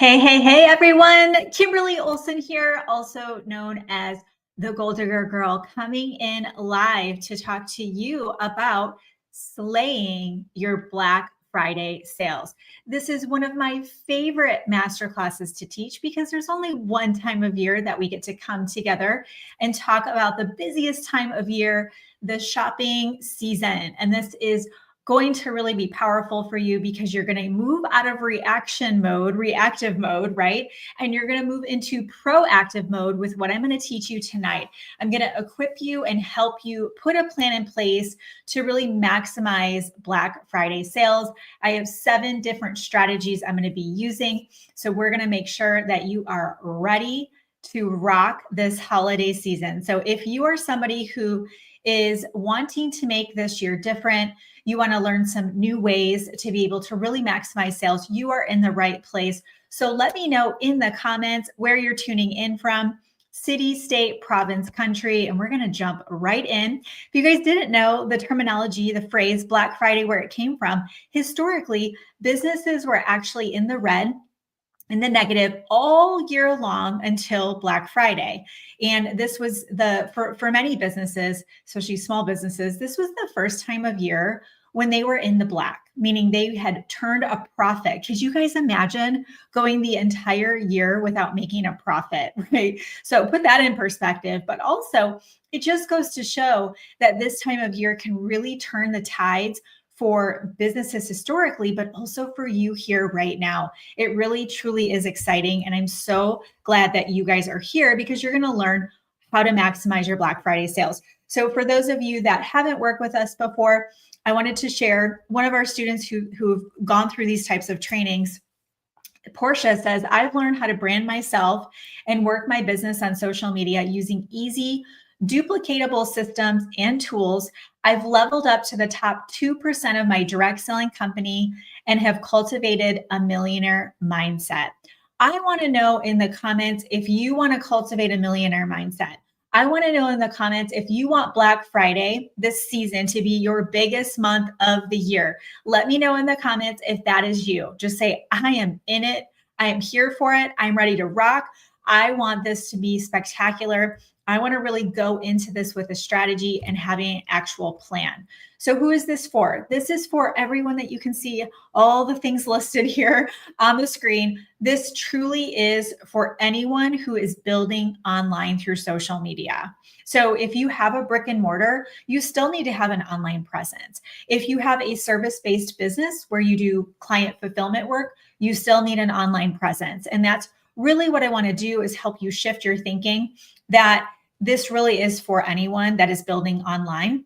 Hey, everyone. Kimberly Olson here, also known as the Gold Digger Girl, coming in live to talk to you about slaying your Black Friday sales. This is one of my favorite masterclasses to teach because there's only one time of year that we get to come together and talk about the busiest time of year, the shopping season. And this is going to really be powerful for you because you're going to move out of reactive mode, right? And you're going to move into proactive mode with what I'm going to teach you tonight. I'm going to equip you and help you put a plan in place to really maximize Black Friday sales. I have 7 different strategies I'm going to be using. So we're going to make sure that you are ready to rock this holiday season. So if you are somebody who is wanting to make this year different, you want to learn some new ways to be able to really maximize sales, you are in the right place. So let me know in the comments where you're tuning in from, city, state, province, country, and we're going to jump right in. If you guys didn't know the terminology, the phrase Black Friday, where it came from, historically, businesses were actually in the red, in the negative all year long until Black Friday. And this was for many businesses, especially small businesses, this was the first time of year when they were in the black, meaning they had turned a profit. Could you guys imagine going the entire year without making a profit, right? So put that in perspective, but also it just goes to show that this time of year can really turn the tides for businesses historically, but also for you here right now. It really, truly is exciting. And I'm so glad that you guys are here because you're going to learn how to maximize your Black Friday sales. So for those of you that haven't worked with us before, I wanted to share one of our students who've gone through these types of trainings. Portia says, I've learned how to brand myself and work my business on social media using easy, duplicatable systems and tools. I've leveled up to the top 2% of my direct selling company and have cultivated a millionaire mindset. I want to know in the comments if you want to cultivate a millionaire mindset. I want to know in the comments if you want Black Friday this season to be your biggest month of the year. Let me know in the comments if that is you. Just say, I am in it. I am here for it. I'm ready to rock. I want this to be spectacular. I want to really go into this with a strategy and having an actual plan. So who is this for? This is for everyone that you can see all the things listed here on the screen. This truly is for anyone who is building online through social media. So if you have a brick and mortar, you still need to have an online presence. If you have a service-based business where you do client fulfillment work, you still need an online presence. And that's really what I want to do is help you shift your thinking that this really is for anyone that is building online.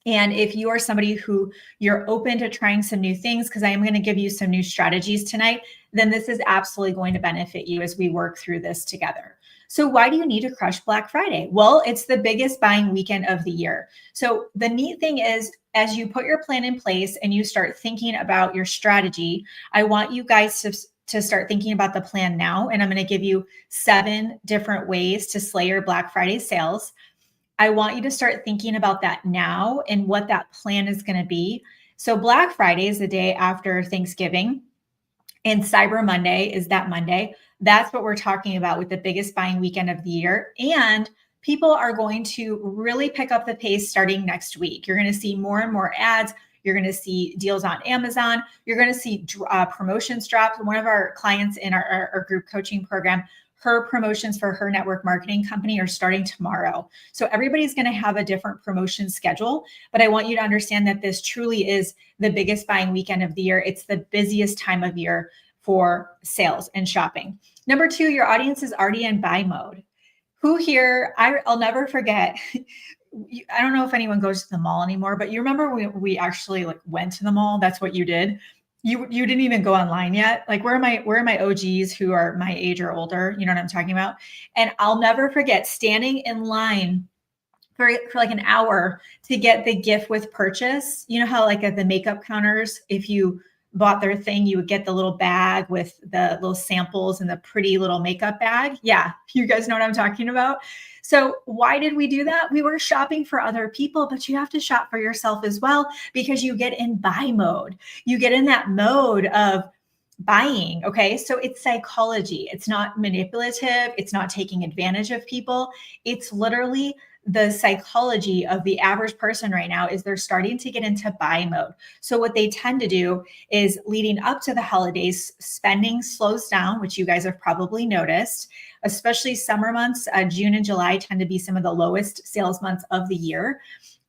And if you are somebody who you're open to trying some new things, because I am going to give you some new strategies tonight, then this is absolutely going to benefit you as we work through this together. So why do you need to crush Black Friday? Well, it's the biggest buying weekend of the year. So the neat thing is, as you put your plan in place and you start thinking about your strategy, I want you guys to start thinking about the plan now. And I'm going to give you 7 different ways to slay your Black Friday sales. I want you to start thinking about that now and what that plan is going to be. So Black Friday is the day after Thanksgiving, and Cyber Monday is that Monday. That's what we're talking about with the biggest buying weekend of the year. And people are going to really pick up the pace starting next week. You're going to see more and more ads. You're going to see deals on Amazon. You're going to see promotions drop. One of our clients in our group coaching program, her promotions for her network marketing company are starting tomorrow. So everybody's going to have a different promotion schedule, but I want you to understand that this truly is the biggest buying weekend of the year. It's the busiest time of year for sales and shopping. Number 2, your audience is already in buy mode. Who here, I'll never forget, I don't know if anyone goes to the mall anymore, but you remember we actually went to the mall? That's what you did. You didn't even go online yet. Like where are my OGs who are my age or older? You know what I'm talking about? And I'll never forget standing in line for like an hour to get the gift with purchase. You know how like at the makeup counters, if you bought their thing, you would get the little bag with the little samples and the pretty little makeup bag. Yeah, you guys know what I'm talking about. So why did we do that? We were shopping for other people, but you have to shop for yourself as well because you get in buy mode. You get in that mode of buying. Okay. So it's psychology. It's not manipulative. It's not taking advantage of people. It's literally the psychology of the average person right now is they're starting to get into buy mode. So what they tend to do is leading up to the holidays, spending slows down, which you guys have probably noticed, especially summer months. June and July tend to be some of the lowest sales months of the year.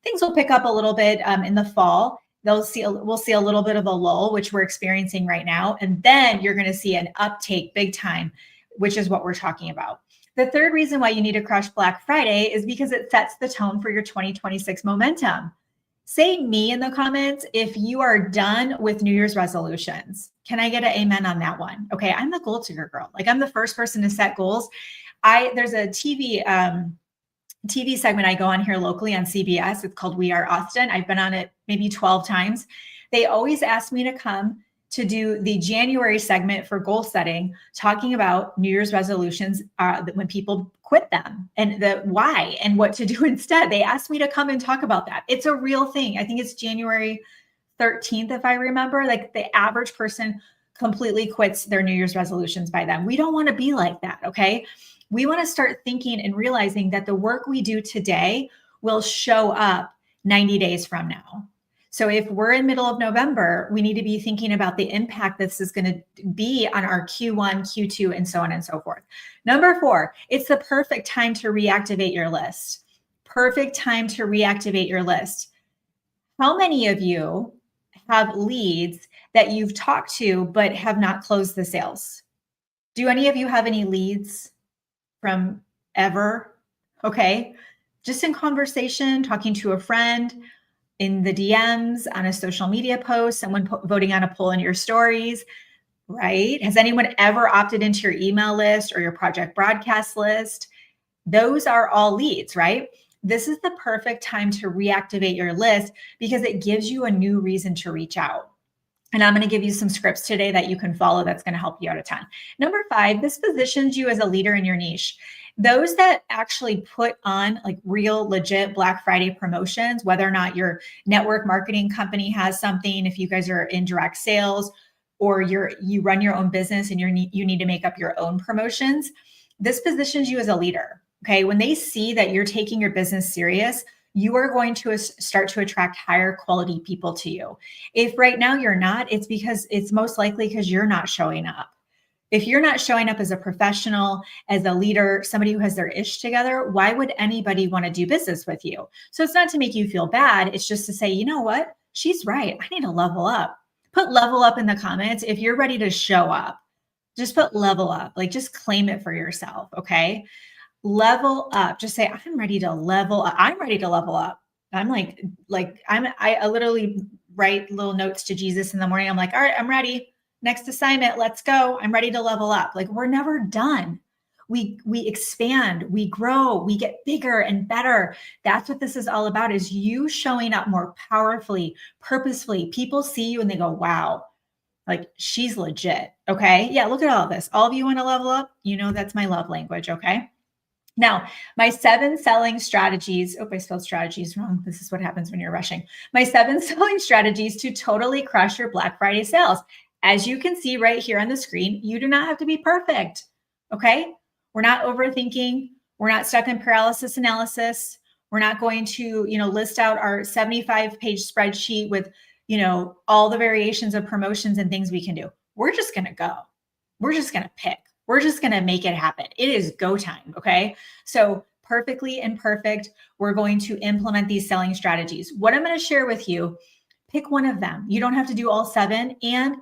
Things will pick up a little bit in the fall. We'll see a little bit of a lull, which we're experiencing right now. And then you're going to see an uptake big time, which is what we're talking about. The third reason why you need to crush Black Friday is because it sets the tone for your 2026 momentum. Say me in the comments if you are done with New Year's resolutions. Can I get an amen on that one? Okay, I'm the goal digger girl. Like I'm the first person to set goals. There's a TV segment I go on here locally on CBS. It's called We Are Austin. I've been on it maybe 12 times. They always ask me to come to do the January segment for goal setting, talking about New Year's resolutions when people quit them and the why and what to do instead. They asked me to come and talk about that. It's a real thing. I think it's January 13th, if I remember. Like the average person completely quits their New Year's resolutions by then. We don't want to be like that, okay? We want to start thinking and realizing that the work we do today will show up 90 days from now. So if we're in middle of November, we need to be thinking about the impact this is going to be on our Q1, Q2, and so on and so forth. Number 4, it's the perfect time to reactivate your list. Perfect time to reactivate your list. How many of you have leads that you've talked to but have not closed the sales? Do any of you have any leads from ever? Okay. Just in conversation, talking to a friend, in the DMs, on a social media post, someone voting on a poll in your stories, right? Has anyone ever opted into your email list or your project broadcast list? Those are all leads, right? This is the perfect time to reactivate your list because it gives you a new reason to reach out. And I'm going to give you some scripts today that you can follow that's going to help you out a ton. Number 5, this positions you as a leader in your niche. Those that actually put on like real legit Black Friday promotions, whether or not your network marketing company has something, if you guys are in direct sales or you run your own business and you need to make up your own promotions, this positions you as a leader. Okay. When they see that you're taking your business serious, you are going to start to attract higher quality people to you. If right now you're not, it's most likely because you're not showing up. If you're not showing up as a professional, as a leader, somebody who has their ish together, why would anybody want to do business with you? So it's not to make you feel bad. It's just to say, you know what? She's right. I need to level up. Put level up in the comments. If you're ready to show up, just put level up, like just claim it for yourself. Okay. Level up. Just say, I'm ready to level up. I'm ready to level up. I'm I literally write little notes to Jesus in the morning. I'm like, all right, I'm ready. Next assignment, let's go. I'm ready to level up. Like we're never done. We expand, we grow, we get bigger and better. That's what this is all about, is you showing up more powerfully, purposefully. People see you and they go, wow, like she's legit. Okay. Yeah. Look at all of this. All of you want to level up. You know, that's my love language. Okay. Now, my 7 selling strategies. Oh, I spelled strategies wrong. This is what happens when you're rushing. My 7 selling strategies to totally crush your Black Friday sales. As you can see right here on the screen, you do not have to be perfect. Okay. We're not overthinking. We're not stuck in paralysis analysis. We're not going to, list out our 75-page spreadsheet with, all the variations of promotions and things we can do. We're just going to go. We're just going to pick. We're just going to make it happen. It is go time. Okay. So perfectly imperfect, we're going to implement these selling strategies. What I'm going to share with you, pick one of them. You don't have to do all 7. And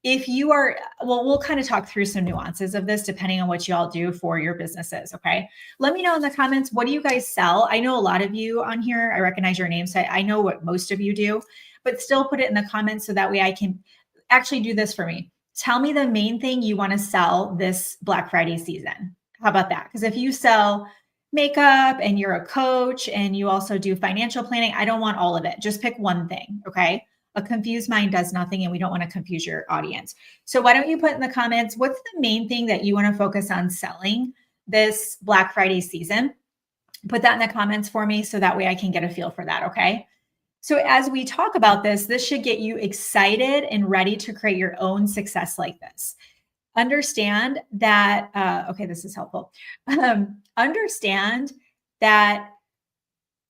if you are, we'll kind of talk through some nuances of this depending on what you all do for your businesses. Okay. Let me know in the comments, what do you guys sell? I know a lot of you on here, I recognize your names. So I know what most of you do, but still put it in the comments so that way I can actually do this for me. Tell me the main thing you want to sell this Black Friday season. How about that? Because if you sell makeup and you're a coach and you also do financial planning, I don't want all of it. Just pick one thing. Okay. A confused mind does nothing, and we don't want to confuse your audience. So why don't you put in the comments, what's the main thing that you want to focus on selling this Black Friday season? Put that in the comments for me so that way I can get a feel for that, okay? So as we talk about this, this should get you excited and ready to create your own success like this. Understand that, okay, this is helpful. Understand that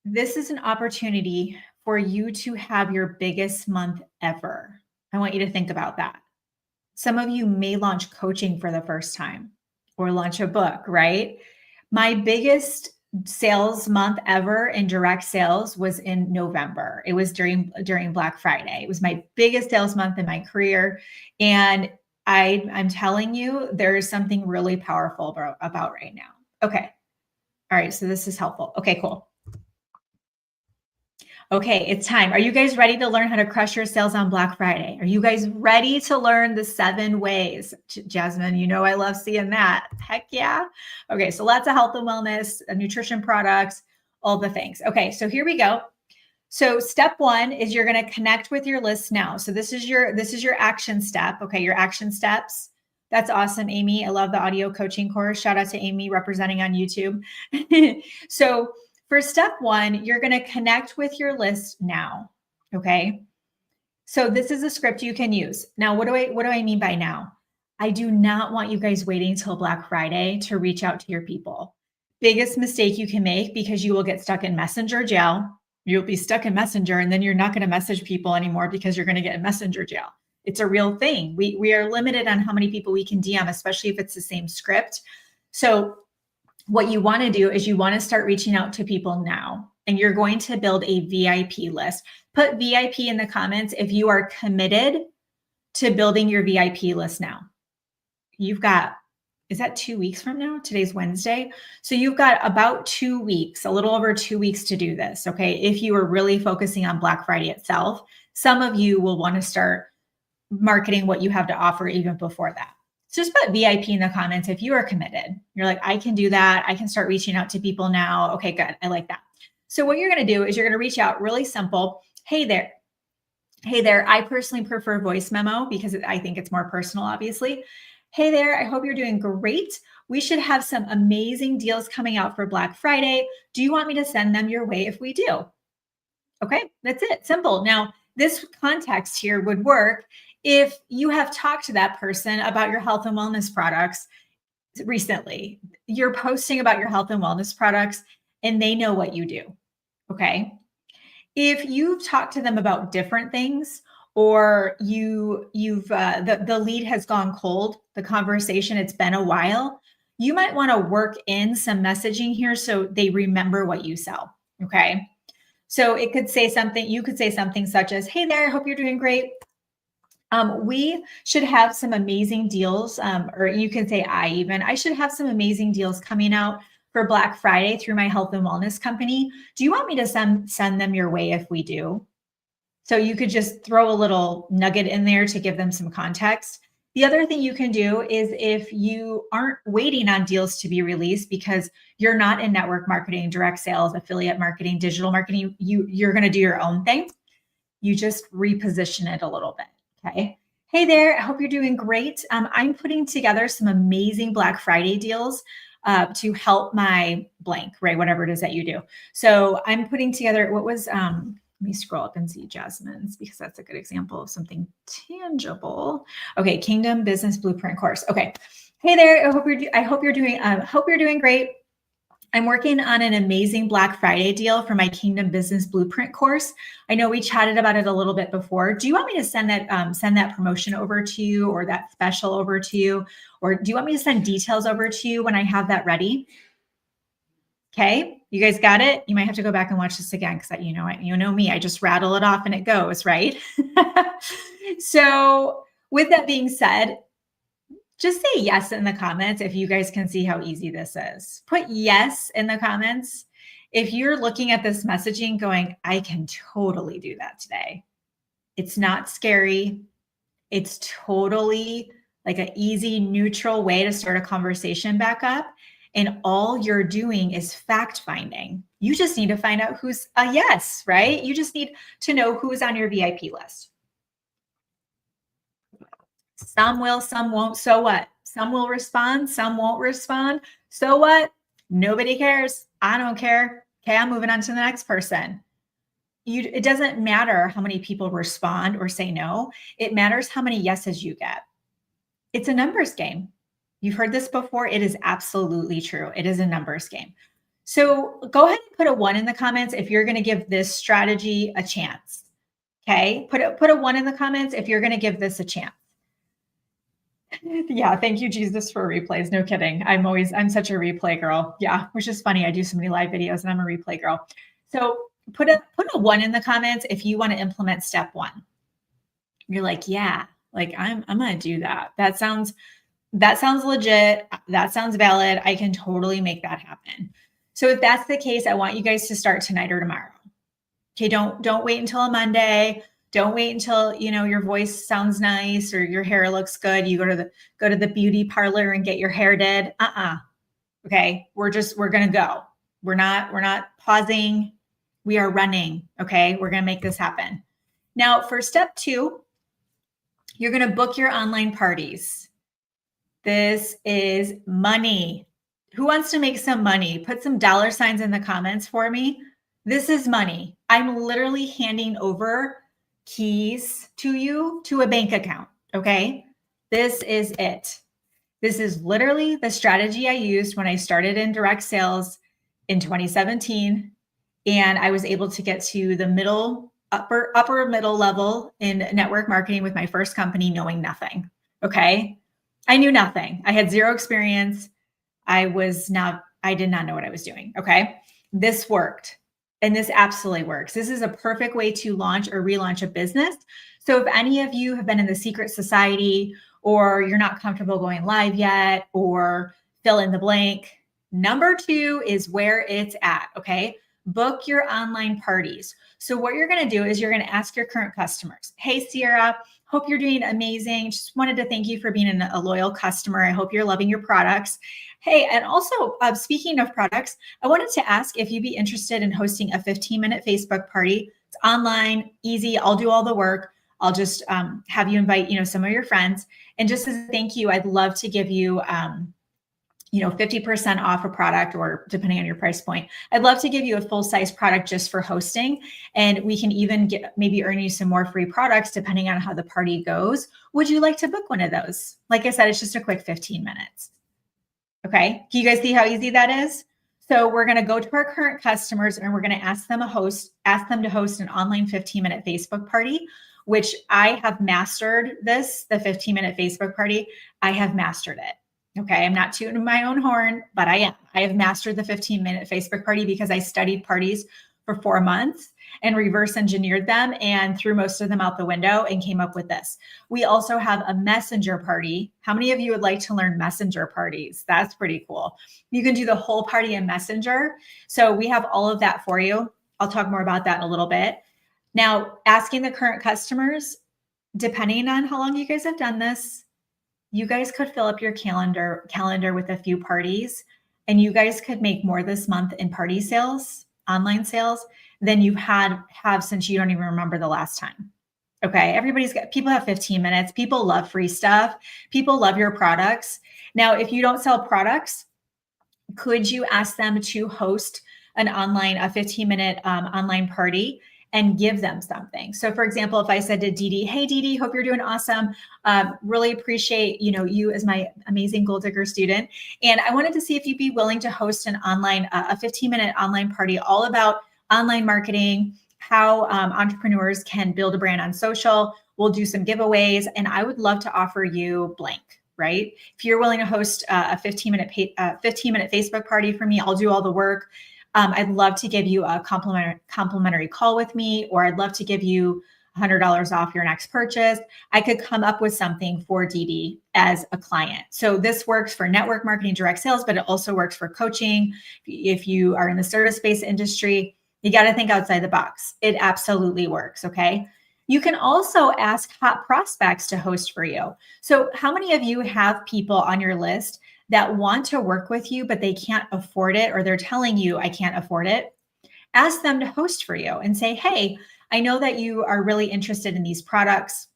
this is an opportunity for you to have your biggest month ever. I want you to think about that. Some of you may launch coaching for the first time or launch a book, right? My biggest sales month ever in direct sales was in November. It was during Black Friday. It was my biggest sales month in my career. And I'm telling you, there is something really powerful about right now. Okay. All right. So this is helpful. Okay, cool. Okay, it's time. Are you guys ready to learn how to crush your sales on Black Friday? Are you guys ready to learn the 7 ways? Jasmine, you know I love seeing that. Heck yeah. Okay, so lots of health and wellness, nutrition products, all the things. Okay, so here we go. So step 1 is you're going to connect with your list now. So this is your action step. Okay, your action steps. That's awesome, Amy. I love the audio coaching course. Shout out to Amy representing on YouTube. So for step 1, you're going to connect with your list now. Okay. So this is a script you can use. Now, what do I mean by now? I do not want you guys waiting until Black Friday to reach out to your people. Biggest mistake you can make, because you will get stuck in messenger jail. You'll be stuck in messenger, and then you're not going to message people anymore because you're going to get in messenger jail. It's a real thing. We are limited on how many people we can DM, especially if it's the same script. So what you want to do is you want to start reaching out to people now, and you're going to build a VIP list. Put VIP in the comments if you are committed to building your VIP list now. You've got, is that 2 weeks from now? Today's Wednesday. So you've got about 2 weeks, a little over 2 weeks to do this. Okay. If you are really focusing on Black Friday itself, some of you will want to start marketing what you have to offer even before that. So just put VIP in the comments if you are committed. You're like, I can do that. I can start reaching out to people now. Okay, good. I like that. So what you're going to do is you're going to reach out really simple. Hey there. Hey there. I personally prefer voice memo because I think it's more personal, obviously. Hey there. I hope you're doing great. We should have some amazing deals coming out for Black Friday. Do you want me to send them your way if we do? Okay, that's it. Simple. Now, this context here would work if you have talked to that person about your health and wellness products recently. You're posting about your health and wellness products and they know what you do. Okay. If you've talked to them about different things, or the lead has gone cold, the conversation, it's been a while, you might want to work in some messaging here so they remember what you sell. Okay. So it could say something, you could say something such as, hey there, I hope you're doing great. We should have some amazing deals, or you can say I should have some amazing deals coming out for Black Friday through my health and wellness company. Do you want me to send them your way if we do? So you could just throw a little nugget in there to give them some context. The other thing you can do is, if you aren't waiting on deals to be released because you're not in network marketing, direct sales, affiliate marketing, digital marketing, you're going to do your own thing. You just reposition it a little bit. Okay. Hey there. I hope you're doing great. I'm putting together some amazing Black Friday deals to help my blank, right? Whatever it is that you do. So I'm putting together, let me scroll up and see Jasmine's, because that's a good example of something tangible. Okay. Kingdom Business Blueprint course. Okay. Hey there. I hope you're doing great. I'm working on an amazing Black Friday deal for my Kingdom Business Blueprint course. I know we chatted about it a little bit before. Do you want me to send that promotion over to you, or that special over to you? Or do you want me to send details over to you when I have that ready? Okay, you guys got it? You might have to go back and watch this again, because you know me, I just rattle it off and it goes, right? So with that being said, just say yes in the comments if you guys can see how easy this is. Put yes in the comments if you're looking at this messaging going, I can totally do that today. It's not scary. It's totally like an easy, neutral way to start a conversation back up. And all you're doing is fact finding. You just need to find out who's a yes, right? You just need to know who's on your VIP list. Some will, some won't. So what? Some will respond, some won't respond. So what? Nobody cares. I don't care. Okay, I'm moving on to the next person. it doesn't matter how many people respond or say no. It matters how many yeses you get. It's a numbers game. You've heard this before. It is absolutely true. It is a numbers game. So go ahead and put a 1 in the comments if you're going to give this strategy a chance. Okay, put a 1 in the comments if you're going to give this a chance. Yeah, thank you, Jesus, for replays. No kidding. I'm such a replay girl. Yeah, which is funny. I do so many live videos and I'm a replay girl. So put a 1 in the comments if you want to implement step 1. You're like, yeah, like I'm going to do that. That sounds legit. That sounds valid. I can totally make that happen. So if that's the case, I want you guys to start tonight or tomorrow. Okay, don't wait until a Monday. Don't wait until, your voice sounds nice or your hair looks good. You go to the beauty parlor and get your hair did. Okay, we're going to go. We're not pausing. We are running. Okay, we're going to make this happen. Now, for step 2, you're going to book your online parties. This is money. Who wants to make some money? Put some dollar signs in the comments for me. This is money. I'm literally handing over keys to you to a bank account. Okay. This is it. This is literally the strategy I used when I started in direct sales in 2017. And I was able to get to the upper middle level in network marketing with my first company, knowing nothing. Okay. I knew nothing. I had zero experience. I did not know what I was doing. Okay. This worked. And this absolutely works. This is a perfect way to launch or relaunch a business. So if any of you have been in the secret society or you're not comfortable going live yet, or fill in the blank, number 2 is where it's at. Okay. Book your online parties. So what you're going to do is you're going to ask your current customers, hey, Sierra, hope you're doing amazing. Just wanted to thank you for being a loyal customer. I hope you're loving your products. Hey, and also speaking of products, I wanted to ask if you'd be interested in hosting a 15-minute Facebook party. It's online, easy. I'll do all the work. I'll just have you invite, some of your friends. And just as a thank you, I'd love to give you, 50% off a product, or depending on your price point, I'd love to give you a full-size product just for hosting. And we can even maybe earn you some more free products depending on how the party goes. Would you like to book one of those? Like I said, it's just a quick 15 minutes. Okay. Can you guys see how easy that is? So we're going to go to our current customers and we're going to ask them to host an online 15-minute Facebook party, which I have mastered the 15-minute Facebook party. I have mastered it. Okay. I'm not tooting my own horn, but I am. I have mastered the 15-minute Facebook party because I studied parties for 4 months and reverse engineered them and threw most of them out the window and came up with this. We also have a messenger party. How many of you would like to learn messenger parties? That's pretty cool. You can do the whole party in Messenger. So we have all of that for you. I'll talk more about that in a little bit. Now, asking the current customers, depending on how long you guys have done this, you guys could fill up your calendar with a few parties, and you guys could make more this month in party sales, online sales, than you have since you don't even remember the last time. Okay. People have 15 minutes. People love free stuff. People love your products. Now, if you don't sell products, could you ask them to host a 15-minute online party and give them something? So for example, if I said to Dee Dee, hey, Dee Dee, hope you're doing awesome. Really appreciate, you as my amazing Goal Digger student. And I wanted to see if you'd be willing to host a 15-minute online party all about online marketing, how entrepreneurs can build a brand on social. We'll do some giveaways, and I would love to offer you blank, right? If you're willing to host a 15-minute Facebook party for me, I'll do all the work. I'd love to give you a complimentary call with me, or I'd love to give you $100 off your next purchase. I could come up with something for Dee Dee as a client. So this works for network marketing, direct sales, but it also works for coaching. If you are in the service-based industry, you got to think outside the box. It absolutely works. Okay. You can also ask hot prospects to host for you. So how many of you have people on your list that want to work with you, but they can't afford it, or they're telling you, I can't afford it? Ask them to host for you and say, hey, I know that you are really interested in these products,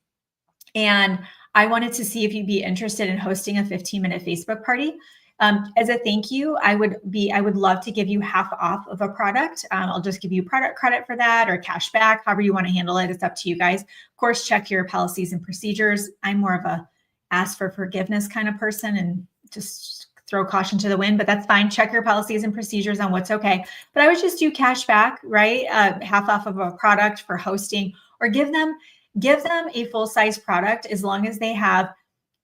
and I wanted to see if you'd be interested in hosting a 15-minute Facebook party. As a thank you, I would love to give you half off of a product. I'll just give you product credit for that or cash back, however you want to handle it. It's up to you guys. Of course, check your policies and procedures. I'm more of a ask for forgiveness kind of person and just throw caution to the wind, but that's fine. Check your policies and procedures on what's okay. But I would just do cash back, right? Half off of a product for hosting, or give them a full size product as long as they have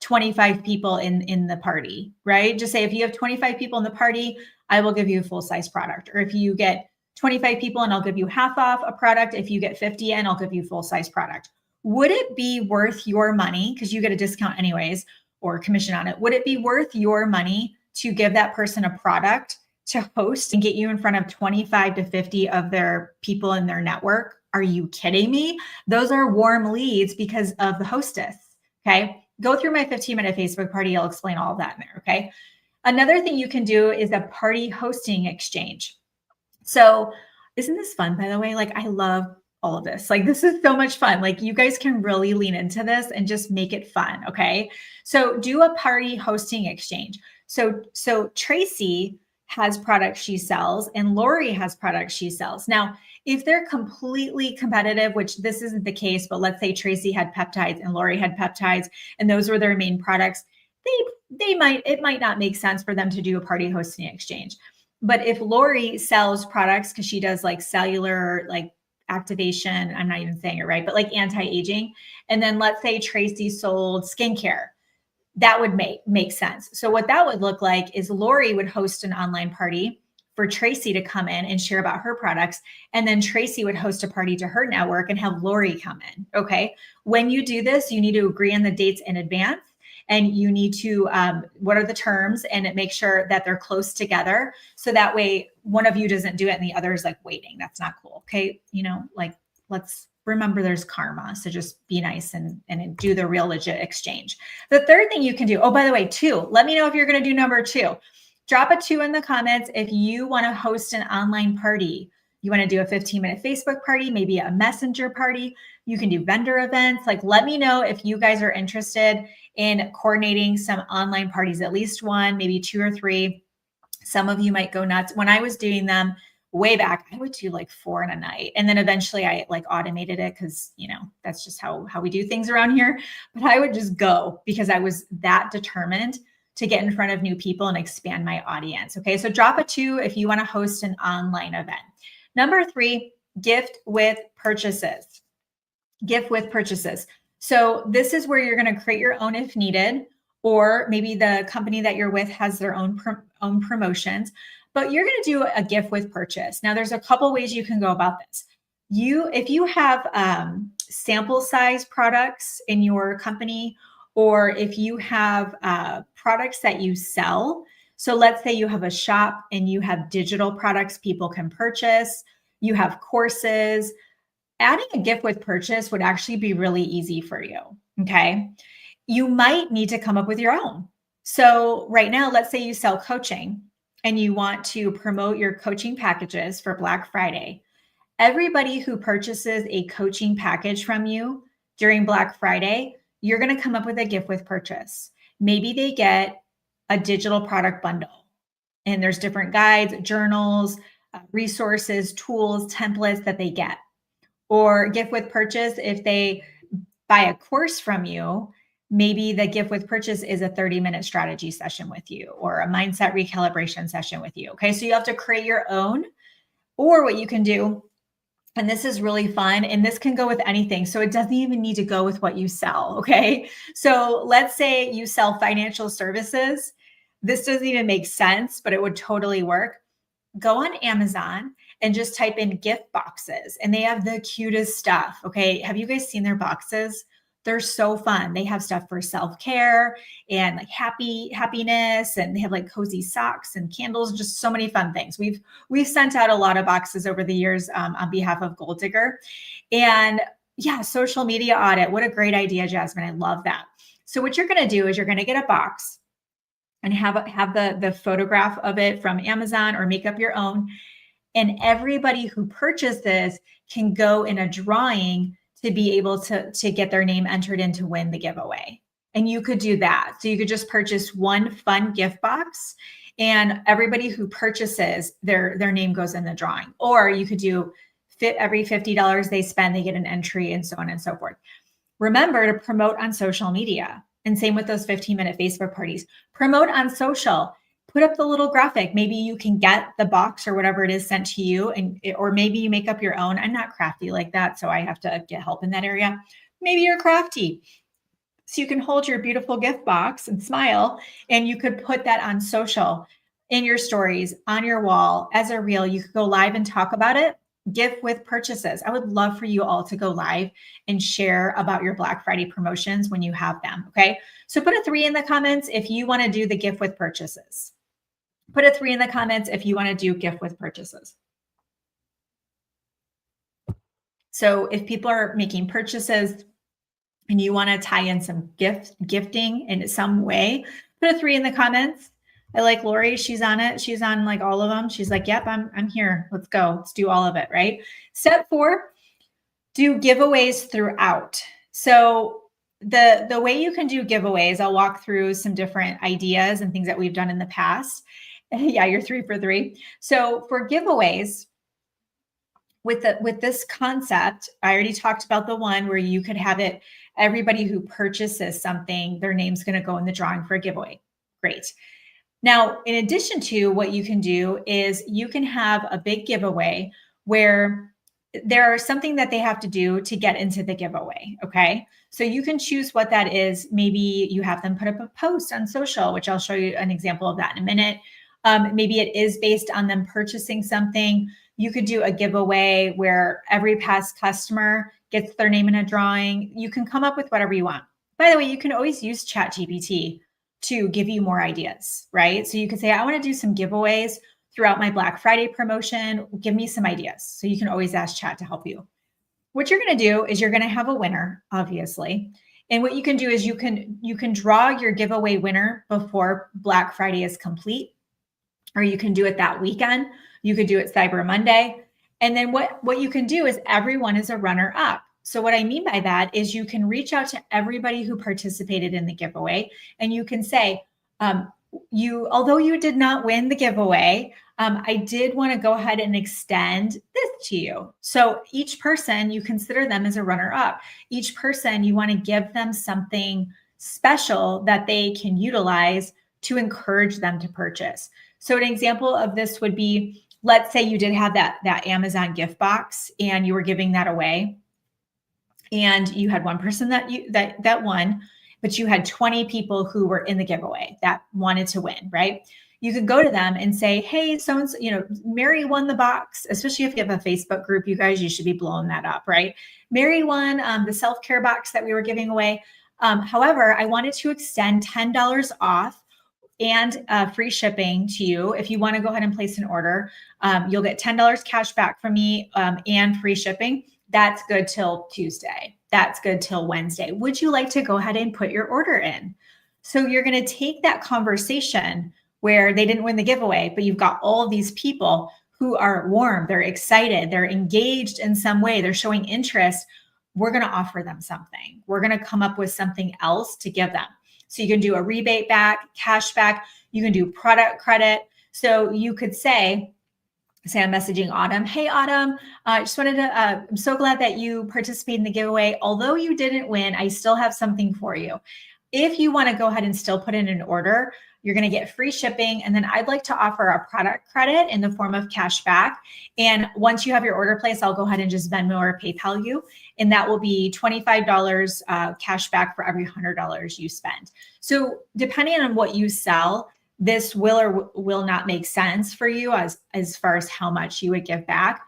25 people in the party, right? Just say if you have 25 people in the party, I will give you a full size product. Or if you get 25 people and I'll give you half off a product. If you get 50 in, I'll give you full size product. Would it be worth your money, because you get a discount anyways, or commission on it? Would it be worth your money to give that person a product to host and get you in front of 25 to 50 of their people in their network? Are you kidding me? Those are warm leads because of the hostess. Okay. Go through my 15-minute Facebook party. I'll explain all of that in there. Okay. Another thing you can do is a party hosting exchange. So isn't this fun, by the way? Like, I love all of this. Like, this is so much fun. Like, you guys can really lean into this and just make it fun. Okay. So do a party hosting exchange. So Tracy has products she sells and Lori has products she sells. Now, if they're completely competitive, which this isn't the case, but let's say Tracy had peptides and Lori had peptides and those were their main products, it might not make sense for them to do a party hosting exchange. But if Lori sells products, because she does like cellular, like activation, I'm not even saying it right, but like anti-aging. And then let's say Tracy sold skincare, that would make sense. So what that would look like is Lori would host an online party for Tracy to come in and share about her products. And then Tracy would host a party to her network and have Lori come in. Okay. When you do this, you need to agree on the dates in advance. And you need to, what are the terms, and make sure that they're close together. So that way one of you doesn't do it and the other is like waiting. That's not cool. Okay. Like, let's remember there's karma. So just be nice and do the real legit exchange. The third thing you can do, oh, by the way, 2, let me know if you're going to do number 2. Drop a 2 in the comments if you want to host an online party. You want to do a 15-minute Facebook party, maybe a messenger party. You can do vendor events. Like, let me know if you guys are interested in coordinating some online parties, at least 1, maybe 2 or 3. Some of you might go nuts. When I was doing them way back, I would do like 4 in a night. And then eventually I like automated it because, that's just how we do things around here. But I would just go because I was that determined to get in front of new people and expand my audience. Okay. So drop a 2 if you want to host an online event. Number 3, gift with purchases. Gift with purchases. So this is where you're going to create your own if needed, or maybe the company that you're with has their own promotions, but you're going to do a gift with purchase. Now there's a couple ways you can go about this. If you have sample size products in your company, or if you have products that you sell. So let's say you have a shop and you have digital products people can purchase, you have courses. Adding a gift with purchase would actually be really easy for you, okay? You might need to come up with your own. So right now, let's say you sell coaching and you want to promote your coaching packages for Black Friday. Everybody who purchases a coaching package from you during Black Friday, you're going to come up with a gift with purchase. Maybe they get a digital product bundle and there's different guides, journals, resources, tools, templates that they get. Or gift with purchase, if they buy a course from you, maybe the gift with purchase is a 30-minute strategy session with you or a mindset recalibration session with you. Okay, so you have to create your own. Or what you can do, and this is really fun, and this can go with anything. So it doesn't even need to go with what you sell. Okay, so let's say you sell financial services. This doesn't even make sense, but it would totally work. Go on Amazon and just type in gift boxes, and they have the cutest stuff. Okay. Have you guys seen their boxes? They're so fun. They have stuff for self-care and like happiness, and they have like cozy socks and candles, just so many fun things. We've sent out a lot of boxes over the years on behalf of Goal Digger. And yeah, social media audit. What a great idea, Jasmine. I love that. So what you're going to do is you're going to get a box and have the photograph of it from Amazon, or make up your own. And everybody who purchases can go in a drawing to be able to get their name entered in to win the giveaway. And you could do that. So you could just purchase one fun gift box, and everybody who purchases, their name goes in the drawing. Or you could do every $50 they spend, they get an entry, and so on and so forth. Remember to promote on social media. And same with those 15-minute Facebook parties. Promote on social. Put up the little graphic. Maybe you can get the box or whatever it is sent to you, or maybe you make up your own. I'm not crafty like that, so I have to get help in that area. Maybe you're crafty. So you can hold your beautiful gift box and smile, and you could put that on social, in your stories, on your wall, as a reel. You could go live and talk about it. Gift with purchases. I would love for you all to go live and share about your Black Friday promotions when you have them. Okay. So put a 3 in the comments if you want to do the gift with purchases. Put a 3 in the comments if you want to do gift with purchases. So if people are making purchases and you want to tie in some gifting in some way, put a 3 in the comments. I like Lori. She's on it. She's on like all of them. She's like, yep, I'm here. Let's go. Let's do all of it, right? Step 4, do giveaways throughout. So the way you can do giveaways, I'll walk through some different ideas and things that we've done in the past. Yeah, you're 3 for 3. So for giveaways, with this concept, I already talked about the one where you could have it, everybody who purchases something, their name's going to go in the drawing for a giveaway. Great. Now, in addition to what you can do is you can have a big giveaway where there's something that they have to do to get into the giveaway. Okay. So you can choose what that is. Maybe you have them put up a post on social, which I'll show you an example of that in a minute. Maybe it is based on them purchasing something. You could do a giveaway where every past customer gets their name in a drawing. You can come up with whatever you want. By the way, you can always use ChatGPT to give you more ideas, right? So you could say, I want to do some giveaways throughout my Black Friday promotion. Give me some ideas. So you can always ask Chat to help you. What you're going to do is you're going to have a winner, obviously. And what you can do is you can draw your giveaway winner before Black Friday is complete, or you can do it that weekend. You could do it Cyber Monday. And then what you can do is everyone is a runner up. So what I mean by that is you can reach out to everybody who participated in the giveaway, and you can say, although you did not win the giveaway, I did want to go ahead and extend this to you. So each person, you consider them as a runner up. Each person, you want to give them something special that they can utilize to encourage them to purchase. So an example of this would be, let's say you did have that Amazon gift box and you were giving that away, and you had one person that won, but you had 20 people who were in the giveaway that wanted to win, right? You could go to them and say, hey, so-and-so, Mary won the box, especially if you have a Facebook group, you guys, you should be blowing that up, right? Mary won the self-care box that we were giving away. However, I wanted to extend $10 off and free shipping to you. If you want to go ahead and place an order, you'll get $10 cash back from me and free shipping. That's good till Tuesday. That's good till Wednesday. Would you like to go ahead and put your order in? So you're going to take that conversation where they didn't win the giveaway, but you've got all of these people who are warm, they're excited, they're engaged in some way, they're showing interest. We're going to offer them something. We're going to come up with something else to give them. So you can do a rebate back, cash back, you can do product credit. So you could say I'm messaging Autumn. Hey, Autumn, I just wanted to, I'm so glad that you participated in the giveaway. Although you didn't win, I still have something for you. If you want to go ahead and still put in an order, you're going to get free shipping. And then I'd like to offer a product credit in the form of cash back. And once you have your order placed, I'll go ahead and just Venmo or PayPal you. And that will be $25 cash back for every $100 you spend. So depending on what you sell, this will or will not make sense for you as far as how much you would give back.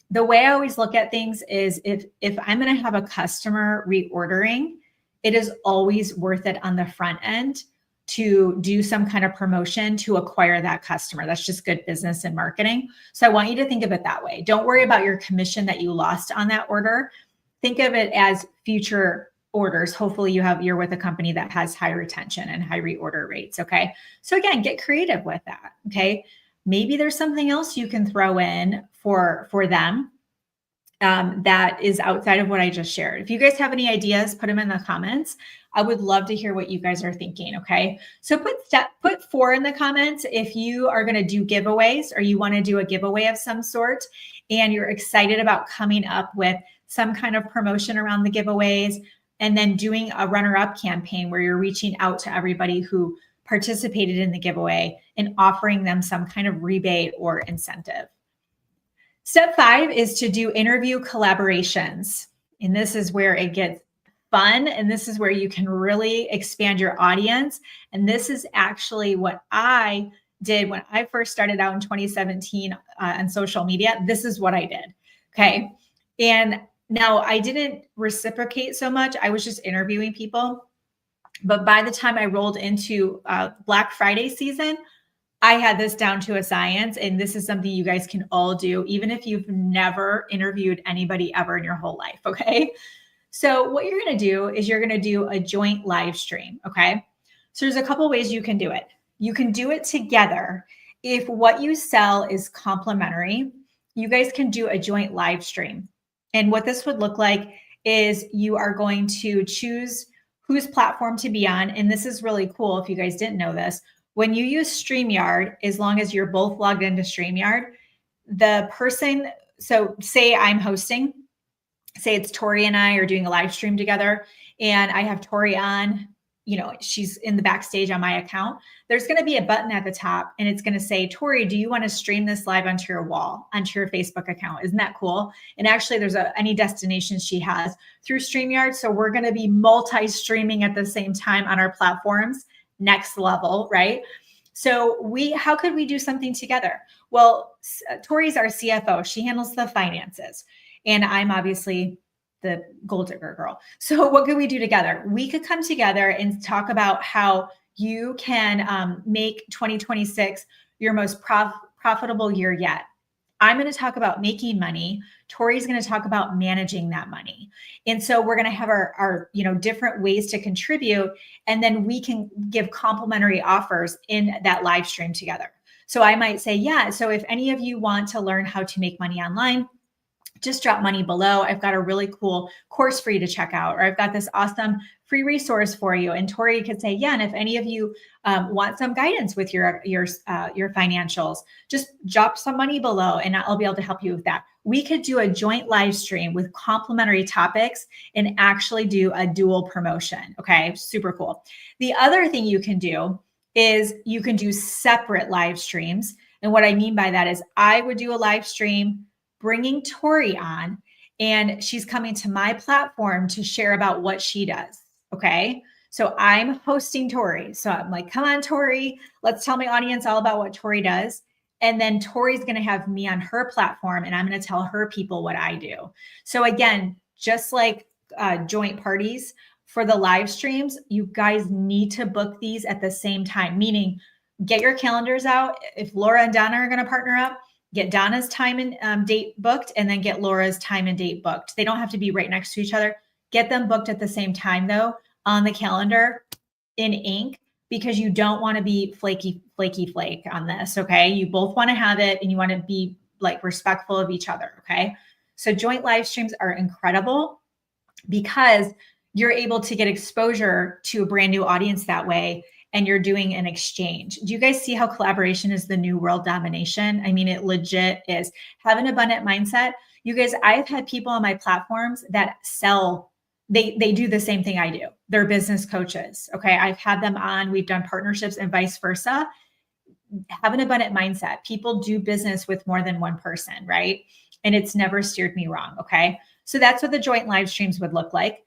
The way I always look at things is if I'm going to have a customer reordering, it is always worth it on the front end to do some kind of promotion to acquire that customer. That's just good business and marketing. So I want you to think of it that way. Don't worry about your commission that you lost on that order. Think of it as future orders. Hopefully you're with a company that has high retention and high reorder rates. Okay. So again, get creative with that. Okay. Maybe there's something else you can throw in for them that is outside of what I just shared. If you guys have any ideas, put them in the comments. I would love to hear what you guys are thinking. Okay. So put 4 in the comments if you are going to do giveaways or you want to do a giveaway of some sort and you're excited about coming up with some kind of promotion around the giveaways and then doing a runner-up campaign where you're reaching out to everybody who participated in the giveaway and offering them some kind of rebate or incentive. Step 5 is to do interview collaborations. And this is where it gets fun. And this is where you can really expand your audience. And this is actually what I did when I first started out in 2017 on social media. This is what I did. Okay. And now I didn't reciprocate so much. I was just interviewing people. But by the time I rolled into Black Friday season, I had this down to a science, and this is something you guys can all do, even if you've never interviewed anybody ever in your whole life, okay? So what you're gonna do is you're gonna do a joint live stream, okay? So there's a couple ways you can do it. You can do it together. If what you sell is complementary, you guys can do a joint live stream. And what this would look like is you are going to choose whose platform to be on, and this is really cool if you guys didn't know this. When you use StreamYard, as long as you're both logged into StreamYard, the person, so say I'm hosting, say it's Tori and I are doing a live stream together, and I have Tori on, she's in the backstage on my account. There's going to be a button at the top, and it's going to say, Tori, do you want to stream this live onto your wall, onto your Facebook account? Isn't that cool? And actually, there's any destination she has through StreamYard. So we're going to be multi-streaming at the same time on our platforms. Next level, right? So how could we do something together? Well, Tori's our CFO. She handles the finances. And I'm obviously the gold digger girl. So what could we do together? We could come together and talk about how you can make 2026 your most profitable year yet. I'm going to talk about making money. Tori's going to talk about managing that money. And so we're going to have our different ways to contribute, and then we can give complimentary offers in that live stream together. So I might say, yeah, so if any of you want to learn how to make money online, just drop money below. I've got a really cool course for you to check out, or I've got this awesome free resource for you. And Tori could say, yeah, and if any of you want some guidance with your financials, just drop some money below and I'll be able to help you with that. We could do a joint live stream with complimentary topics and actually do a dual promotion. Okay, super cool. The other thing you can do is you can do separate live streams. And what I mean by that is I would do a live stream bringing Tori on, and she's coming to my platform to share about what she does. Okay. So I'm hosting Tori. So I'm like, come on, Tori, let's tell my audience all about what Tori does. And then Tori's going to have me on her platform and I'm going to tell her people what I do. So again, just like joint parties for the live streams, you guys need to book these at the same time, meaning get your calendars out. If Laura and Donna are going to partner up, get Donna's time and date booked, and then get Laura's time and date booked. They don't have to be right next to each other. Get them booked at the same time though, on the calendar in ink, because you don't want to be flaky flake on this. Okay. You both want to have it and you want to be like respectful of each other. Okay. So joint live streams are incredible because you're able to get exposure to a brand new audience that way. And you're doing an exchange. Do you guys see how collaboration is the new world domination? I mean, it legit is. Have an abundant mindset. You guys, I've had people on my platforms that sell, they do the same thing I do. They're business coaches. Okay. I've had them on, we've done partnerships and vice versa. Have an abundant mindset. People do business with more than one person, right? And it's never steered me wrong. Okay. So that's what the joint live streams would look like.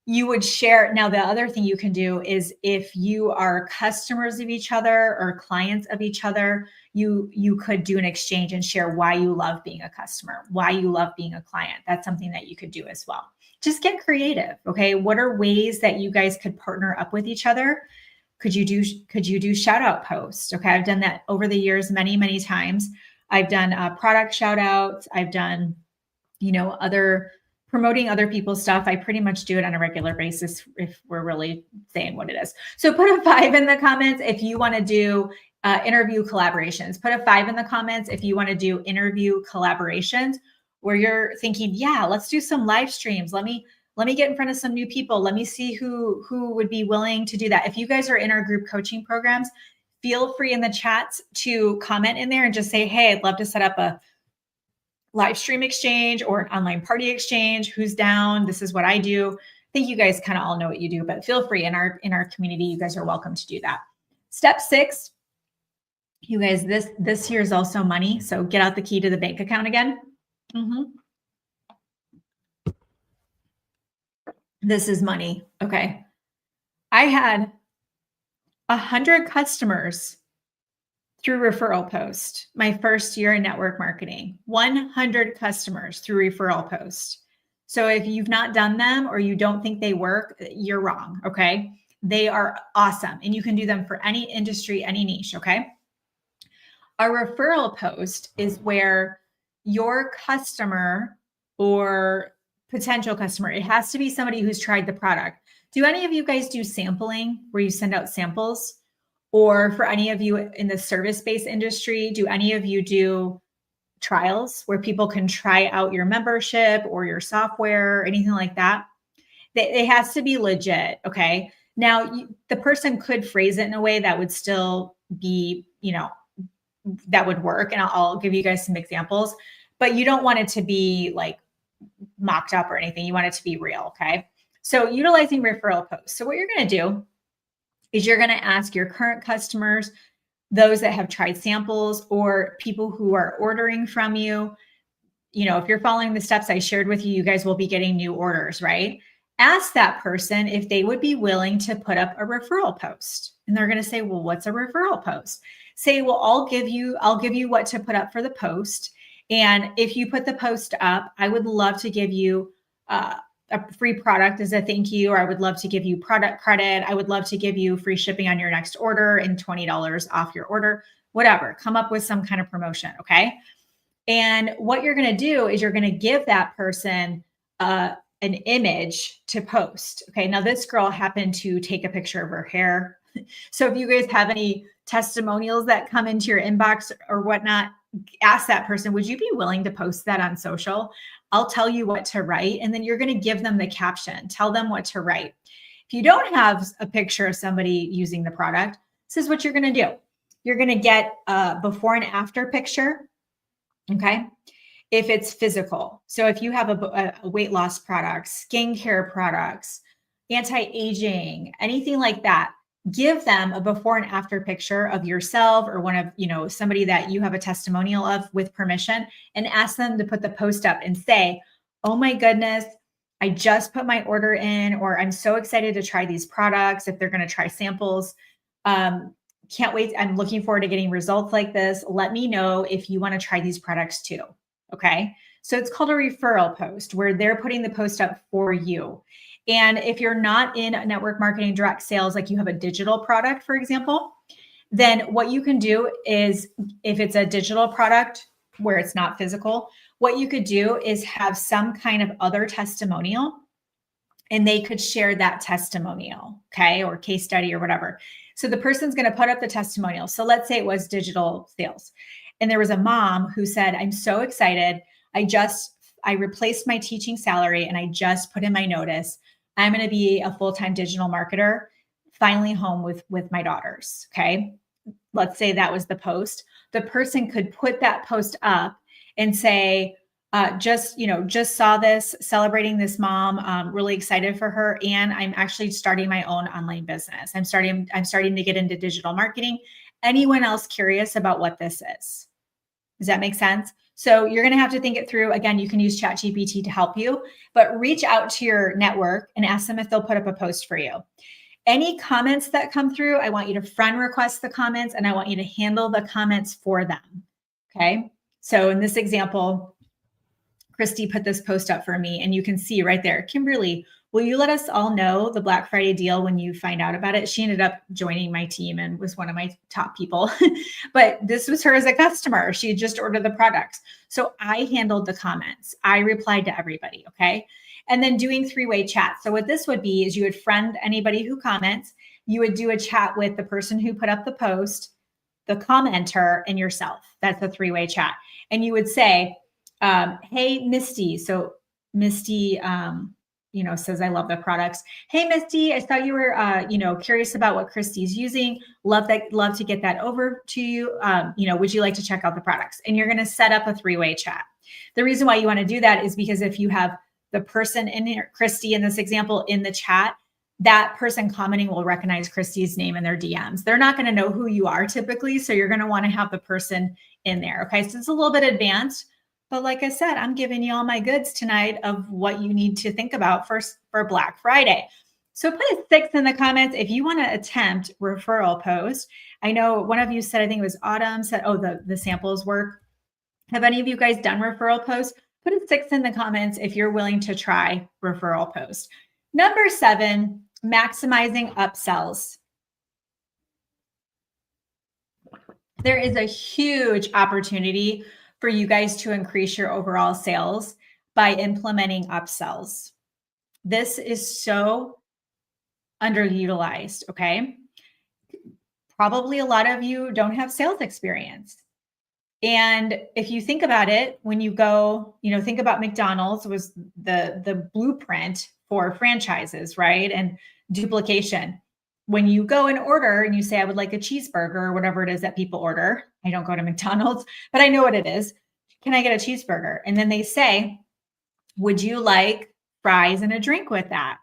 You would share. Now, the other thing you can do is if you are customers of each other or clients of each other, you could do an exchange and share why you love being a customer, why you love being a client. That's something that you could do as well. Just get creative. Okay. What are ways that you guys could partner up with each other? Could you do shout out posts? Okay. I've done that over the years, many, many times. I've done product shout outs. I've done, promoting other people's stuff. I pretty much do it on a regular basis if we're really saying what it is. So put a 5 in the comments if you want to do interview collaborations. Put a 5 in the comments if you want to do interview collaborations where you're thinking, yeah, let's do some live streams. Let me Let me get in front of some new people. Let me see who would be willing to do that. If you guys are in our group coaching programs, feel free in the chats to comment in there and just say, hey, I'd love to set up a live stream exchange or an online party exchange. Who's down? This is what I do. I think you guys kind of all know what you do, but feel free in our community. You guys are welcome to do that. Step 6, you guys, this here is also money. So get out the key to the bank account again. This is money. Okay. I had 100 customers through referral post my first year in network marketing. 100 customers through referral post. So if you've not done them or you don't think they work, you're wrong. Okay. They are awesome. And you can do them for any industry, any niche. Okay. A referral post is where your customer or potential customer, it has to be somebody who's tried the product. Do any of you guys do sampling where you send out samples? Or for any of you in the service-based industry, do any of you do trials where people can try out your membership or your software or anything like that? It has to be legit. Okay. Now, the person could phrase it in a way that would still be, that would work. And I'll give you guys some examples, but you don't want it to be like mocked up or anything. You want it to be real. Okay. So utilizing referral posts. So what you're going to do is you're going to ask your current customers, those that have tried samples or people who are ordering from you. If you're following the steps I shared with you, you guys will be getting new orders, right? Ask that person if they would be willing to put up a referral post. And they're going to say, well, what's a referral post? Say, well, I'll give you what to put up for the post. And if you put the post up, I would love to give you a free product as a thank you, or I would love to give you product credit. I would love to give you free shipping on your next order and $20 off your order, whatever. Come up with some kind of promotion, okay? And what you're going to do is you're going to give that person an image to post. Okay, now this girl happened to take a picture of her hair. So if you guys have any testimonials that come into your inbox or whatnot, ask that person, would you be willing to post that on social? I'll tell you what to write. And then you're going to give them the caption, tell them what to write. If you don't have a picture of somebody using the product, this is what you're going to do. You're going to get a before and after picture. Okay. If it's physical. So if you have a weight loss product, skincare products, anti-aging, anything like that, give them a before and after picture of yourself or one of, somebody that you have a testimonial of with permission, and ask them to put the post up and say, oh my goodness, I just put my order in, or I'm so excited to try these products. If they're going to try samples, can't wait. I'm looking forward to getting results like this. Let me know if you want to try these products too. Okay. So it's called a referral post where they're putting the post up for you. And if you're not in network marketing direct sales, like you have a digital product, for example, then what you can do is, if it's a digital product where it's not physical, what you could do is have some kind of other testimonial, and they could share that testimonial, okay, or case study or whatever. So the person's going to put up the testimonial. So let's say it was digital sales. And there was a mom who said, I'm so excited. I replaced my teaching salary and I just put in my notice. I'm going to be a full-time digital marketer, finally home with my daughters. Okay. Let's say that was the post. The person could put that post up and say, just saw this, celebrating this mom, really excited for her. And I'm actually starting my own online business. I'm starting to get into digital marketing. Anyone else curious about what this is? Does that make sense? So you're going to have to think it through. Again, you can use ChatGPT to help you, but reach out to your network and ask them if they'll put up a post for you. Any comments that come through, I want you to friend request the comments, and I want you to handle the comments for them. Okay. So in this example, Christy put this post up for me, and you can see right there, Kimberly, will you let us all know the Black Friday deal when you find out about it? She ended up joining my team and was one of my top people, but this was her as a customer. She had just ordered the products. So I handled the comments. I replied to everybody. Okay. And then doing three-way chat. So what this would be is you would friend anybody who comments. You would do a chat with the person who put up the post, the commenter, and yourself. That's a three-way chat. And you would say, hey, Misty. So Misty, says, I love the products. Hey, Misty, I saw you were, curious about what Christy's using. Love to get that over to you. Would you like to check out the products? And you're going to set up a 3-way chat. The reason why you want to do that is because if you have the person in here, Christy, in this example, in the chat, that person commenting will recognize Christy's name in their DMs. They're not going to know who you are typically. So you're going to want to have the person in there. Okay. So it's a little bit advanced, but like I said, I'm giving you all my goods tonight of what you need to think about first for Black Friday. So put a 6 in the comments if you want to attempt referral post. I know one of you said, I think it was Autumn, said, oh, the samples work. Have any of you guys done referral posts? Put a 6 in the comments if you're willing to try referral post. Number 7, maximizing upsells. There is a huge opportunity for you guys to increase your overall sales by implementing upsells. This is so underutilized, okay? Probably a lot of you don't have sales experience. And if you think about it, when you go, think about McDonald's was the blueprint for franchises, right? And duplication. When you go and order and you say, I would like a cheeseburger or whatever it is that people order. I don't go to McDonald's, but I know what it is. Can I get a cheeseburger? And then they say, would you like fries and a drink with that?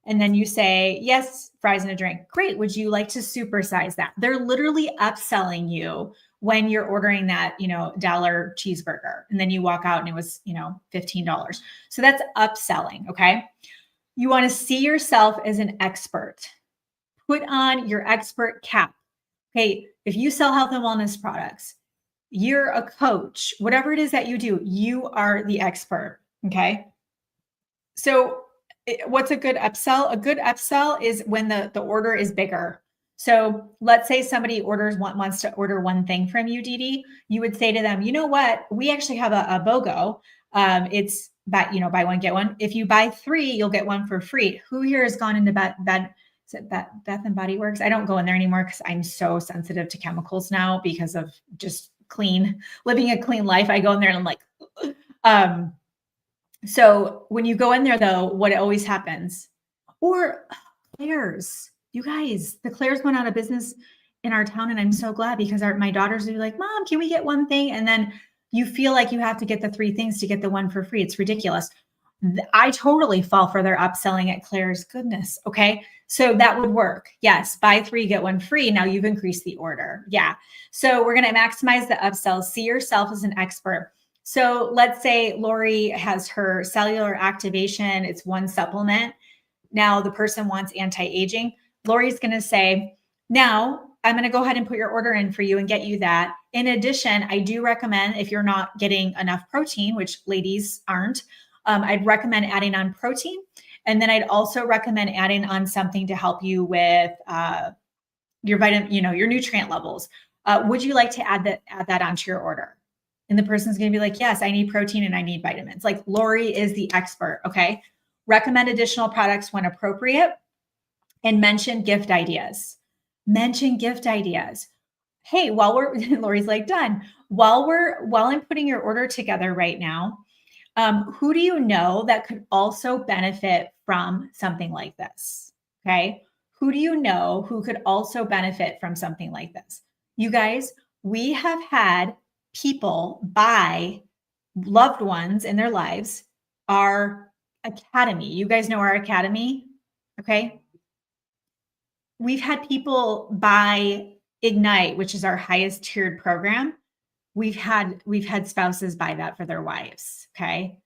And then you say, yes, fries and a drink. Great. Would you like to supersize that? They're literally upselling you when you're ordering that, dollar cheeseburger. And then you walk out and it was, $15. So that's upselling. Okay. You want to see yourself as an expert. Put on your expert cap. Okay. If you sell health and wellness products, you're a coach, whatever it is that you do, you are the expert. Okay. So what's a good upsell? A good upsell is when the order is bigger. So let's say somebody wants to order one thing from you, Dee. You would say to them, you know what? We actually have a BOGO. It's buy one, get one. If you buy 3, you'll get one for free. Who here has gone into Bath and Body Works? I don't go in there anymore because I'm so sensitive to chemicals now because of just living a clean life. I go in there and I'm like, so when you go in there though, what always happens, or Claire's, you guys, the Claire's went out of business in our town. And I'm so glad because my daughters would be like, Mom, can we get one thing? And then you feel like you have to get the 3 things to get the one for free. It's ridiculous. I totally fall for their upselling at Claire's. Goodness. Okay. So that would work. Yes. Buy 3, get 1 free. Now you've increased the order. Yeah. So we're going to maximize the upsells. See yourself as an expert. So let's say Lori has her cellular activation. It's one supplement. Now the person wants anti-aging. Lori's going to say, now I'm going to go ahead and put your order in for you and get you that. In addition, I do recommend if you're not getting enough protein, which ladies aren't, I'd recommend adding on protein. And then I'd also recommend adding on something to help you with your vitamin, your nutrient levels. Would you like to add that onto your order? And the person's going to be like, yes, I need protein and I need vitamins. Like Lori is the expert. Okay. Recommend additional products when appropriate and mention gift ideas. Mention gift ideas. Hey, Lori's like, done. While I'm putting your order together right now, who do you know that could also benefit from something like this? Okay. Who do you know who could also benefit from something like this? You guys, we have had people buy loved ones in their lives, our academy. You guys know our academy. Okay. We've had people buy Ignite, which is our highest tiered program. We've had spouses buy that for their wives. Okay.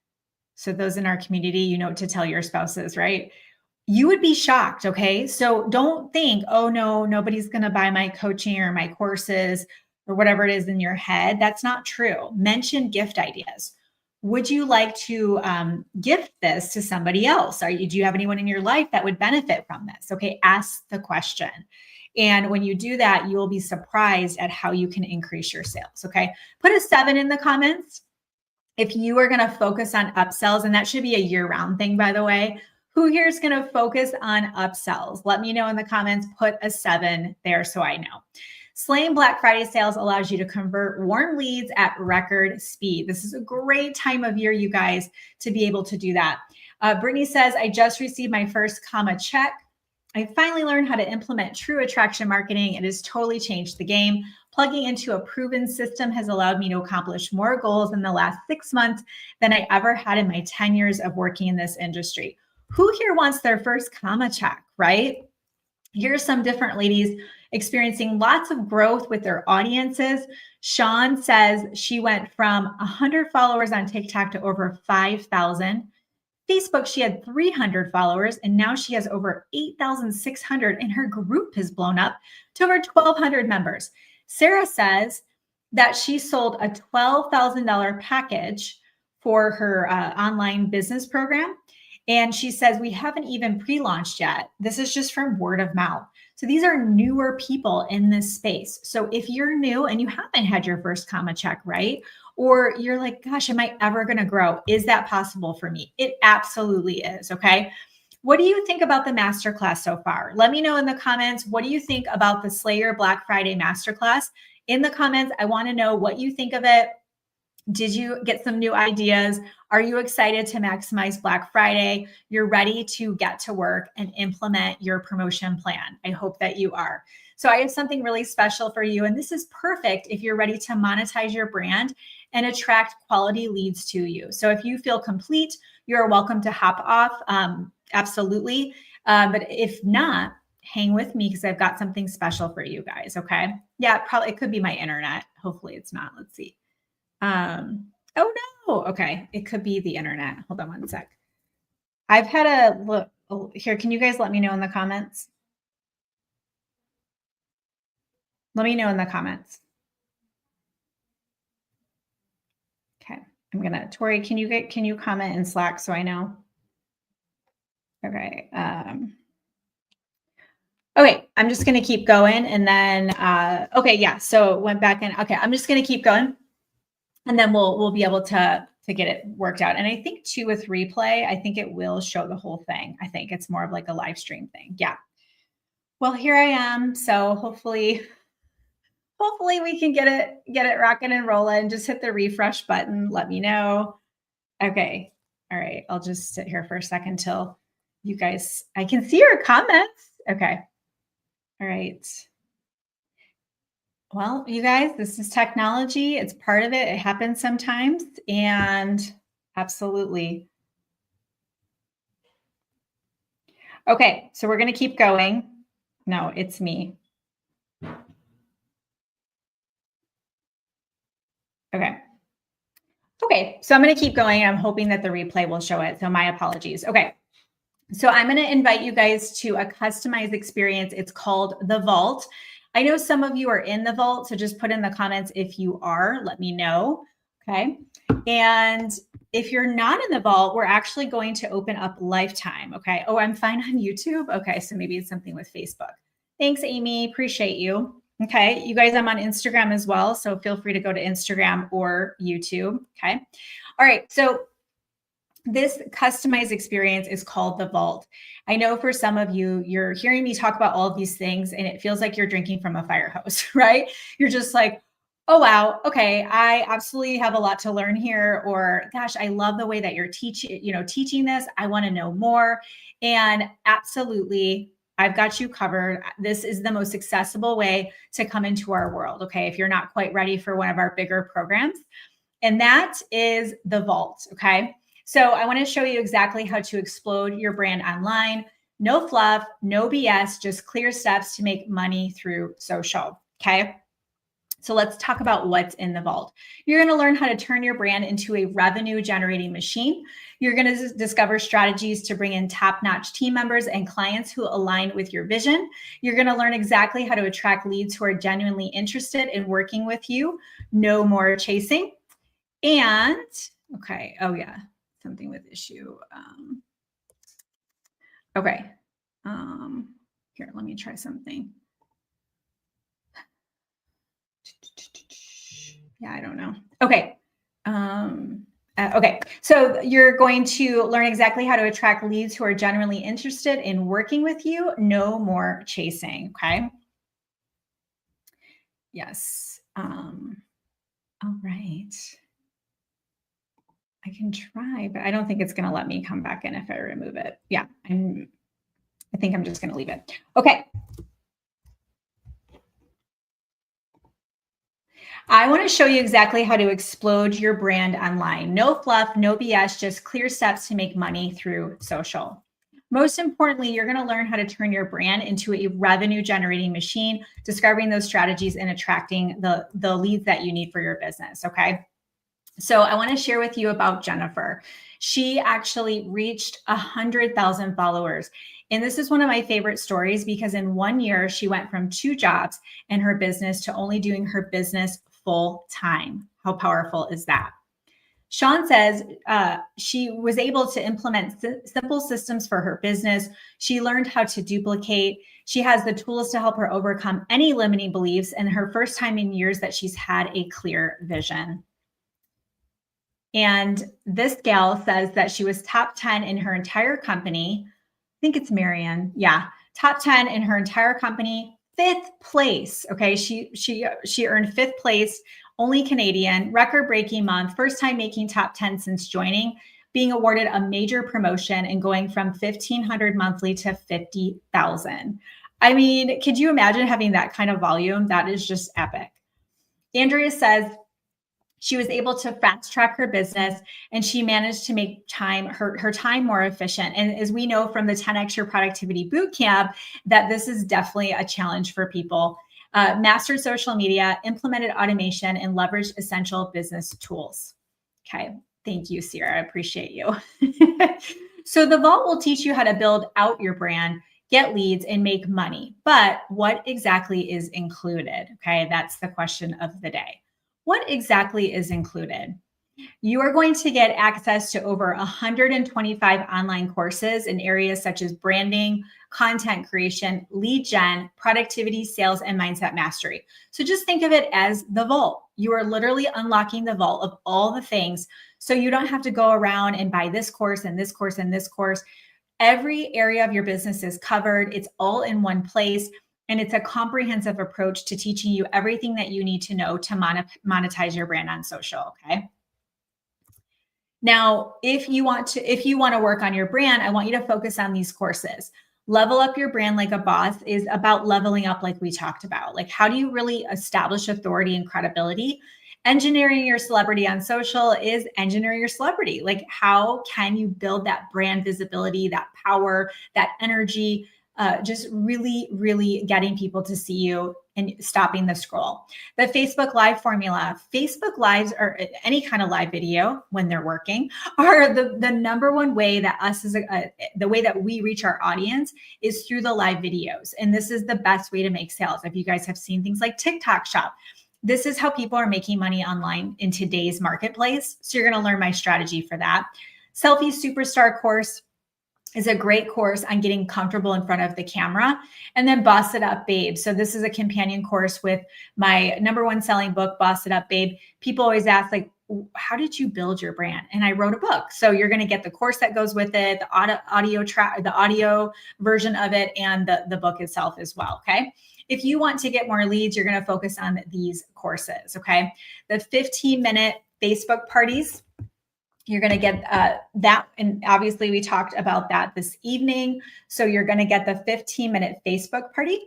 So those in our community, you know what to tell your spouses, right? You would be shocked. Okay. So don't think, oh no, nobody's going to buy my coaching or my courses or whatever it is in your head. That's not true. Mention gift ideas. Would you like to gift this to somebody else? Do you have anyone in your life that would benefit from this? Okay. Ask the question. And when you do that, you will be surprised at how you can increase your sales. Okay. Put a 7 in the comments if you are going to focus on upsells, and that should be a year-round thing, by the way. Who here is going to focus on upsells? Let me know in the comments. Put a 7 there so I know. Slaying Black Friday sales allows you to convert warm leads at record speed. This is a great time of year, you guys, to be able to do that. Brittany says, I just received my first comma check. I finally learned how to implement true attraction marketing. It has totally changed the game. Plugging into a proven system has allowed me to accomplish more goals in the last 6 months than I ever had in my 10 years of working in this industry. Who here wants their first comma check, right? Here's some different ladies experiencing lots of growth with their audiences. Sean says she went from 100 followers on TikTok to over 5,000. Facebook, she had 300 followers, and now she has over 8,600, and her group has blown up to over 1,200 members. Sarah says that she sold a $12,000 package for her online business program. And she says, we haven't even pre-launched yet. This is just from word of mouth. So these are newer people in this space. So if you're new and you haven't had your first comma check, right? Or you're like, gosh, am I ever going to grow? Is that possible for me? It absolutely is. Okay. What do you think about the masterclass so far? Let me know in the comments. What do you think about the Slay Your Black Friday masterclass? In the comments, I want to know what you think of it. Did you get some new ideas? Are you excited to maximize Black Friday? You're ready to get to work and implement your promotion plan. I hope that you are. So I have something really special for you. And this is perfect if you're ready to monetize your brand and attract quality leads to you. So if you feel complete, you're welcome to hop off. Absolutely. But if not, hang with me because I've got something special for you guys. Okay. Yeah, probably it could be my internet. Hopefully it's not. Let's see. Oh no. Okay. It could be the internet. Hold on one sec. I've had a look here. Can you guys let me know in the comments? Let me know in the comments. Okay. I'm going to, Tori, can you comment in Slack so I know? Okay. Okay. I'm just going to keep going and then, okay. Yeah. So it went back in. Okay. I'm just going to keep going. And then we'll be able to get it worked out. And I think too with replay, I think it will show the whole thing. I think it's more of like a live stream thing. Yeah. Well, here I am. So hopefully we can get it rocking and rolling. Just hit the refresh button. Let me know. Okay. All right. I'll just sit here for a second till you guys, I can see your comments. Okay. All right. Well, you guys, this is technology. It's part of it. It happens sometimes. And absolutely. Okay, so we're going to keep going. No, it's me. Okay. Okay, so I'm going to keep going. I'm hoping that the replay will show it. So my apologies. Okay. So I'm going to invite you guys to a customized experience. It's called The Vault. I know some of you are in the vault, so just put in the comments if you are, let me know. Okay. And if you're not in the vault, we're actually going to open up Lifetime. Okay. Oh, I'm fine on YouTube. Okay. So maybe it's something with Facebook. Thanks, Amy. Appreciate you. Okay. You guys, I'm on Instagram as well. So feel free to go to Instagram or YouTube. Okay. All right. So this customized experience is called The Vault. I know for some of you, you're hearing me talk about all of these things and it feels like you're drinking from a fire hose, right? You're just like, oh, wow. Okay. I absolutely have a lot to learn here. Or gosh, I love the way that you're teaching this. I want to know more. And absolutely, I've got you covered. This is the most accessible way to come into our world. Okay. If you're not quite ready for one of our bigger programs, and that is The Vault. Okay. So I want to show you exactly how to explode your brand online. No fluff, no BS, just clear steps to make money through social. Okay. So let's talk about what's in The Vault. You're going to learn how to turn your brand into a revenue generating machine. You're going to discover strategies to bring in top-notch team members and clients who align with your vision. You're going to learn exactly how to attract leads who are genuinely interested in working with you. No more chasing. And okay. Oh yeah. Something with issue. Okay. Here, let me try something. Yeah, I don't know. Okay. Okay. So you're going to learn exactly how to attract leads who are genuinely interested in working with you. No more chasing. Okay. Yes. All right. I can try, but I don't think it's going to let me come back in if I remove it. Yeah, I think I'm just going to leave it. Okay. I want to show you exactly how to explode your brand online. No fluff, no BS, just clear steps to make money through social. Most importantly, you're going to learn how to turn your brand into a revenue generating machine, discovering those strategies and attracting the leads that you need for your business. Okay. So I want to share with you about Jennifer. She actually reached 100,000 followers. And this is one of my favorite stories because in 1 year, she went from 2 jobs in her business to only doing her business full time. How powerful is that? Sean says she was able to implement simple systems for her business. She learned how to duplicate. She has the tools to help her overcome any limiting beliefs, and her first time in years that she's had a clear vision. And this gal says that she was top 10 in her entire company. I think it's Marianne. Yeah, top 10 in her entire company, 5th place. Okay, she earned 5th place, only Canadian, record-breaking month, first time making top 10 since joining, being awarded a major promotion and going from 1,500 monthly to 50,000. I mean, could you imagine having that kind of volume? That is just epic. Andrea says she was able to fast track her business and she managed to make her time more efficient. And as we know from the 10X Your Productivity Bootcamp, that this is definitely a challenge for people. Mastered social media, implemented automation, and leveraged essential business tools. Okay. Thank you, Sierra. I appreciate you. So the vault will teach you how to build out your brand, get leads, and make money. But what exactly is included? Okay. That's the question of the day. What exactly is included? You are going to get access to over 125 online courses in areas such as branding, content creation, lead gen, productivity, sales, and mindset mastery. So just think of it as the vault. You are literally unlocking the vault of all the things. So you don't have to go around and buy this course and this course and this course. Every area of your business is covered. It's all in one place. And it's a comprehensive approach to teaching you everything that you need to know to monetize your brand on social. Okay. Now, if you want to work on your brand, I want you to focus on these courses. Level Up Your Brand Like a Boss is about leveling up, like we talked about. Like, how do you really establish authority and credibility? Engineering Your Celebrity on Social is engineering your celebrity. Like, how can you build that brand visibility, that power, that energy? Just really, really getting people to see you and stopping the scroll. The Facebook Live formula. Facebook Lives, or any kind of live video when they're working, are the number one way that the way that we reach our audience is through the live videos. And this is the best way to make sales. If you guys have seen things like TikTok Shop, this is how people are making money online in today's marketplace. So you're going to learn my strategy for that. Selfie Superstar course is a great course on getting comfortable in front of the camera. And then Boss It Up Babe. So this is a companion course with my number 1 selling book, Boss It Up Babe. People always ask, like, how did you build your brand? And I wrote a book. So you're going to get the course that goes with it, the audio version of it, and the book itself as well. Okay. If you want to get more leads, you're going to focus on these courses. Okay. The 15-minute Facebook parties. You're going to get that. And obviously we talked about that this evening. So you're going to get the 15-minute Facebook party.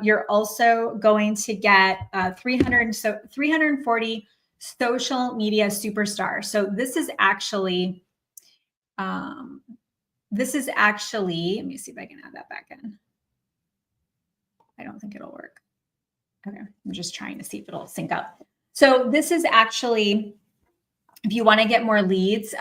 You're also going to get 340 social media superstars. So this is actually, let me see if I can add that back in. I don't think it'll work. Okay. I'm just trying to see if it'll sync up. So this is actually, if you want to get more leads, the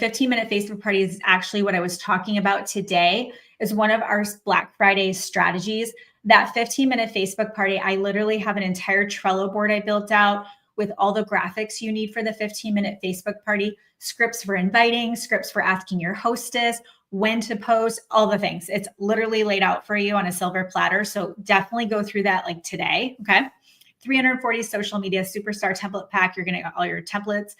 15-minute Facebook party is actually what I was talking about today, is one of our Black Friday strategies. That 15-minute Facebook party, I literally have an entire Trello board I built out with all the graphics you need for the 15-minute Facebook party, scripts for inviting, scripts for asking your hostess, when to post, all the things. It's literally laid out for you on a silver platter. So definitely go through that like today. Okay. 340 social media superstar template pack. You're going to get all your templates.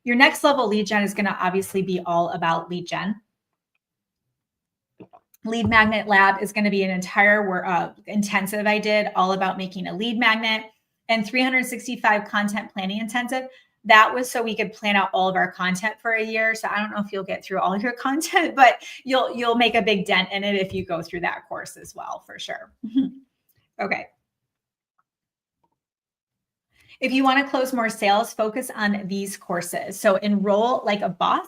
Your next level lead gen is going to obviously be all about lead gen. Lead Magnet Lab is going to be an entire intensive I did all about making a lead magnet, and 365 content planning intensive. That was so we could plan out all of our content for a year. So I don't know if you'll get through all of your content, but you'll make a big dent in it if you go through that course as well, for sure. Okay. If you want to close more sales, focus on these courses. So enroll like a boss.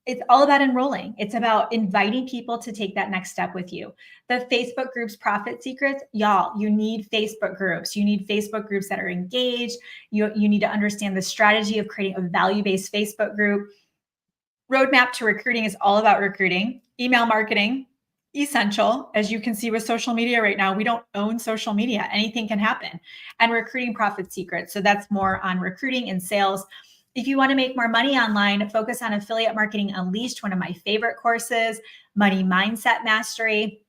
It's all about enrolling. It's about inviting people to take that next step with you. The Facebook groups, Profit Secrets, y'all, you need Facebook groups. You need Facebook groups that are engaged. You need to understand the strategy of creating a value-based Facebook group. Roadmap to Recruiting is all about recruiting. Email marketing, essential. As you can see with social media right now, we don't own social media. Anything can happen. And Recruiting Profit Secrets. So that's more on recruiting and sales. If you want to make more money online, focus on Affiliate Marketing Unleashed, one of my favorite courses, Money Mindset Mastery,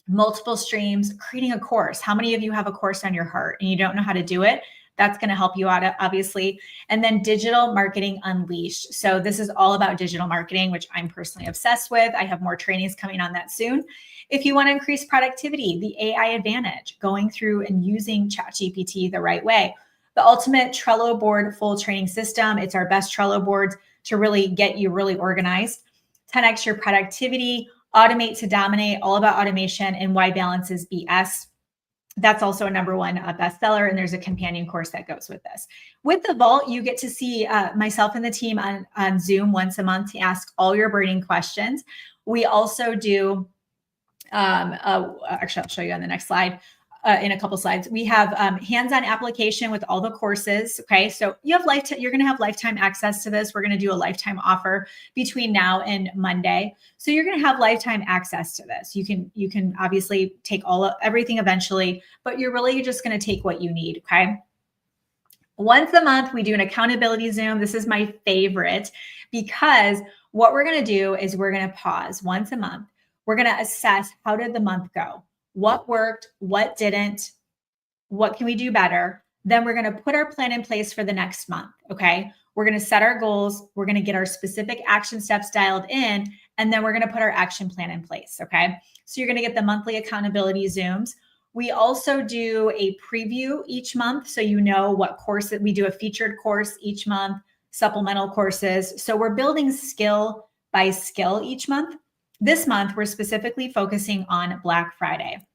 multiple streams, creating a course. How many of you have a course on your heart and you don't know how to do it? That's going to help you out, obviously. And then Digital Marketing Unleashed. So this is all about digital marketing, which I'm personally obsessed with. I have more trainings coming on that soon. If you want to increase productivity, the AI Advantage, going through and using ChatGPT the right way. The Ultimate Trello Board Full Training System. It's our best Trello boards to really get you really organized. 10x your productivity, Automate to Dominate, all about automation, and Why Balance is BS. That's also a #1 bestseller, and there's a companion course that goes with this. With the Vault, you get to see myself and the team on Zoom once a month to ask all your burning questions. We also do, actually, I'll show you on the next slide. In a couple slides, we have hands-on application with all the courses. Okay, so you have you're going to have lifetime access to this. We're going to do a lifetime offer between now and Monday, so you're going to have lifetime access to this. You can obviously take everything eventually, but you're really just going to take what you need. Okay. Once a month, we do an accountability Zoom. This is my favorite because what we're going to do is we're going to pause once a month. We're going to assess, how did the month go? What worked, what didn't, what can we do better? Then we're going to put our plan in place for the next month. Okay. We're going to set our goals. We're going to get our specific action steps dialed in, and then we're going to put our action plan in place. Okay. So you're going to get the monthly accountability Zooms. We also do a preview each month. So you know what course that we do, a featured course each month, supplemental courses. So we're building skill by skill each month. This month, we're specifically focusing on Black Friday.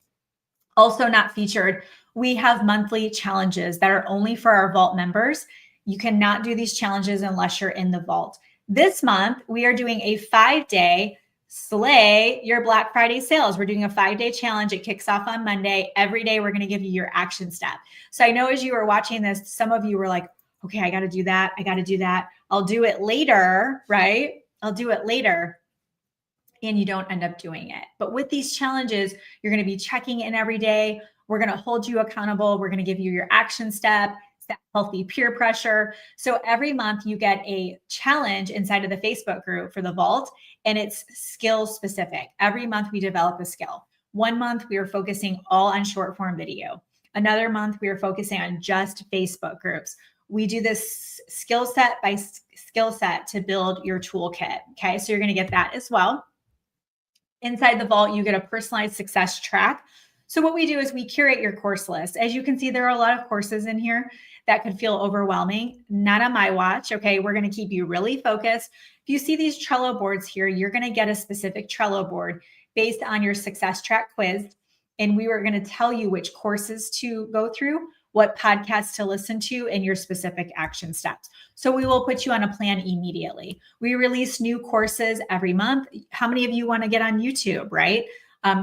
Also not featured, we have monthly challenges that are only for our Vault members. You cannot do these challenges unless you're in the Vault. This month, we are doing a 5-day Slay Your Black Friday Sales. We're doing a 5-day challenge. It kicks off on Monday. Every day, we're going to give you your action step. So I know as you were watching this, some of you were like, okay, I got to do that. I got to do that. I'll do it later, right? I'll do it later. And you don't end up doing it. But with these challenges, you're going to be checking in every day. We're going to hold you accountable. We're going to give you your action step, that healthy peer pressure. So every month you get a challenge inside of the Facebook group for the Vault, and it's skill specific. Every month we develop a skill. One month we are focusing all on short form video. Another month we are focusing on just Facebook groups. We do this skill set by skill set to build your toolkit. Okay, so you're going to get that as well. Inside the Vault, you get a personalized success track. So what we do is we curate your course list. As you can see, there are a lot of courses in here that could feel overwhelming. Not on my watch, okay? We're going to keep you really focused. If you see these Trello boards here, you're going to get a specific Trello board based on your success track quiz. And we were going to tell you which courses to go through, what podcasts to listen to, and your specific action steps. So we will put you on a plan immediately. We release new courses every month. How many of you want to get on YouTube, right?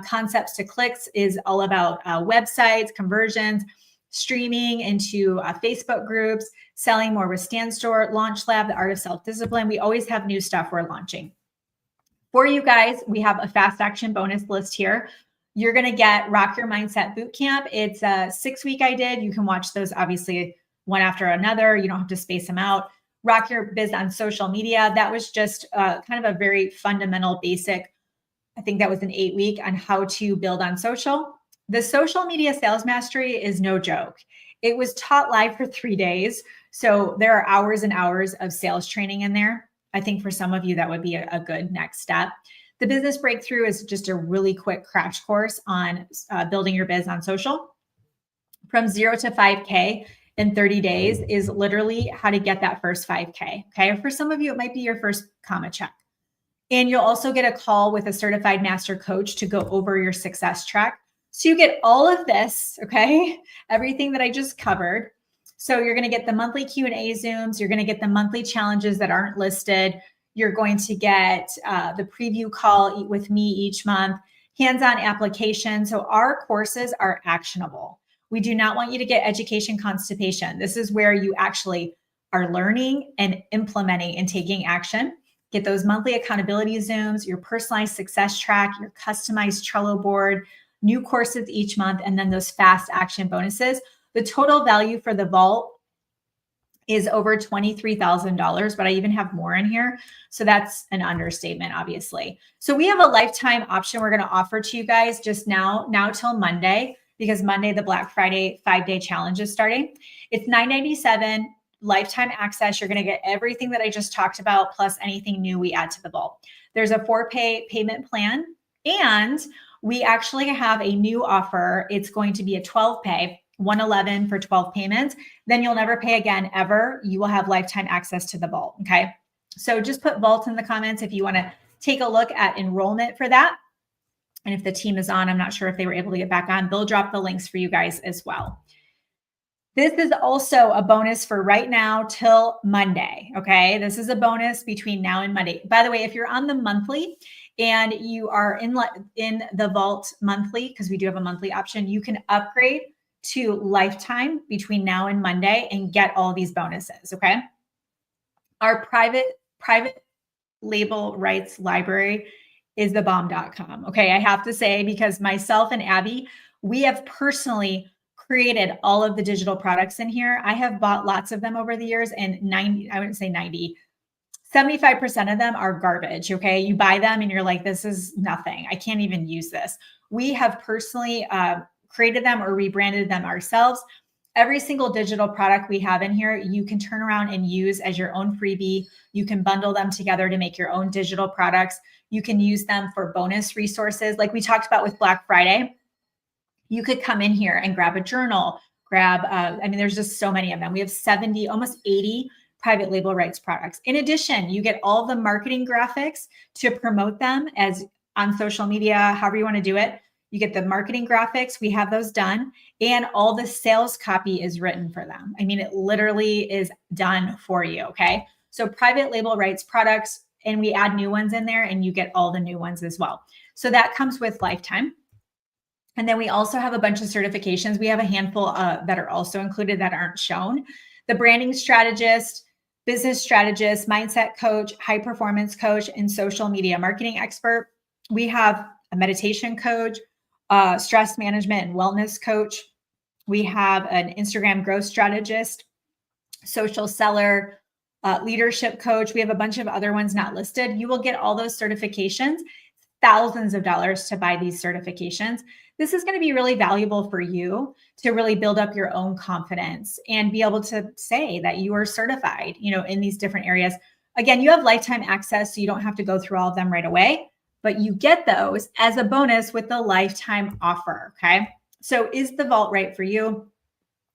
Concepts to Clicks is all about websites, conversions, streaming into Facebook groups, selling more with StanStore, Launch Lab, the Art of Self-Discipline. We always have new stuff we're launching. For you guys, we have a fast action bonus list here. You're going to get Rock Your Mindset Bootcamp. It's a 6-week I did. You can watch those obviously one after another. You don't have to space them out. Rock Your Biz on Social Media. That was just kind of a very fundamental basic. I think that was an 8-week on how to build on social. The Social Media Sales Mastery is no joke. It was taught live for 3 days. So there are hours and hours of sales training in there. I think for some of you, that would be a good next step. The Business Breakthrough is just a really quick crash course on building your biz on social. From 0 to 5K in 30 days is literally how to get that first 5K. Okay. For some of you, it might be your first comma check. And you'll also get a call with a certified master coach to go over your success track. So you get all of this, okay? Everything that I just covered. So you're going to get the monthly Q&A Zooms. You're going to get the monthly challenges that aren't listed. You're going to get the preview call with me each month, hands-on application. So our courses are actionable. We do not want you to get education constipation. This is where you actually are learning and implementing and taking action. Get those monthly accountability Zooms, your personalized success track, your customized Trello board, new courses each month, and then those fast action bonuses. The total value for the vault is over $23,000, but I even have more in here. So that's an understatement, obviously. So we have a lifetime option we're going to offer to you guys just now till Monday, because Monday, the Black Friday 5-day challenge is starting. It's $997, lifetime access. You're going to get everything that I just talked about, plus anything new we add to the vault. There's a 4-pay payment plan, and we actually have a new offer. It's going to be a 12-pay. $111 for 12 payments, then you'll never pay again ever. You will have lifetime access to the vault. Okay. So just put vault in the comments if you want to take a look at enrollment for that. And if the team is on, I'm not sure if they were able to get back on, they'll drop the links for you guys as well. This is also a bonus for right now till Monday. Okay. This is a bonus between now and Monday. By the way, if you're on the monthly and you are in the vault monthly, because we do have a monthly option, you can upgrade to lifetime between now and Monday and get all these bonuses. Okay. Our private label rights library is thebomb.com. Okay. I have to say, because myself and Abby, we have personally created all of the digital products in here. I have bought lots of them over the years, and 75% of them are garbage. Okay. You buy them and you're like, this is nothing. I can't even use this. We have personally, created them or rebranded them ourselves. Every single digital product we have in here, you can turn around and use as your own freebie. You can bundle them together to make your own digital products. You can use them for bonus resources. Like we talked about with Black Friday, you could come in here and grab a journal, there's just so many of them. We have 70, almost 80 private label rights products. In addition, you get all the marketing graphics to promote them as on social media, however you want to do it. You get the marketing graphics. We have those done, and all the sales copy is written for them. It literally is done for you. Okay. So private label rights products, and we add new ones in there, and you get all the new ones as well. So that comes with lifetime. And then we also have a bunch of certifications. We have a handful that are also included that aren't shown. The branding strategist, business strategist, mindset coach, high performance coach, and social media marketing expert. We have a meditation coach, stress management and wellness coach. We have an Instagram growth strategist, social seller, leadership coach. We have a bunch of other ones not listed. You will get all those certifications, thousands of dollars to buy these certifications. This is going to be really valuable for you to really build up your own confidence and be able to say that you are certified, in these different areas. Again, you have lifetime access, so you don't have to go through all of them right away, but you get those as a bonus with the lifetime offer. Okay. So is the vault right for you?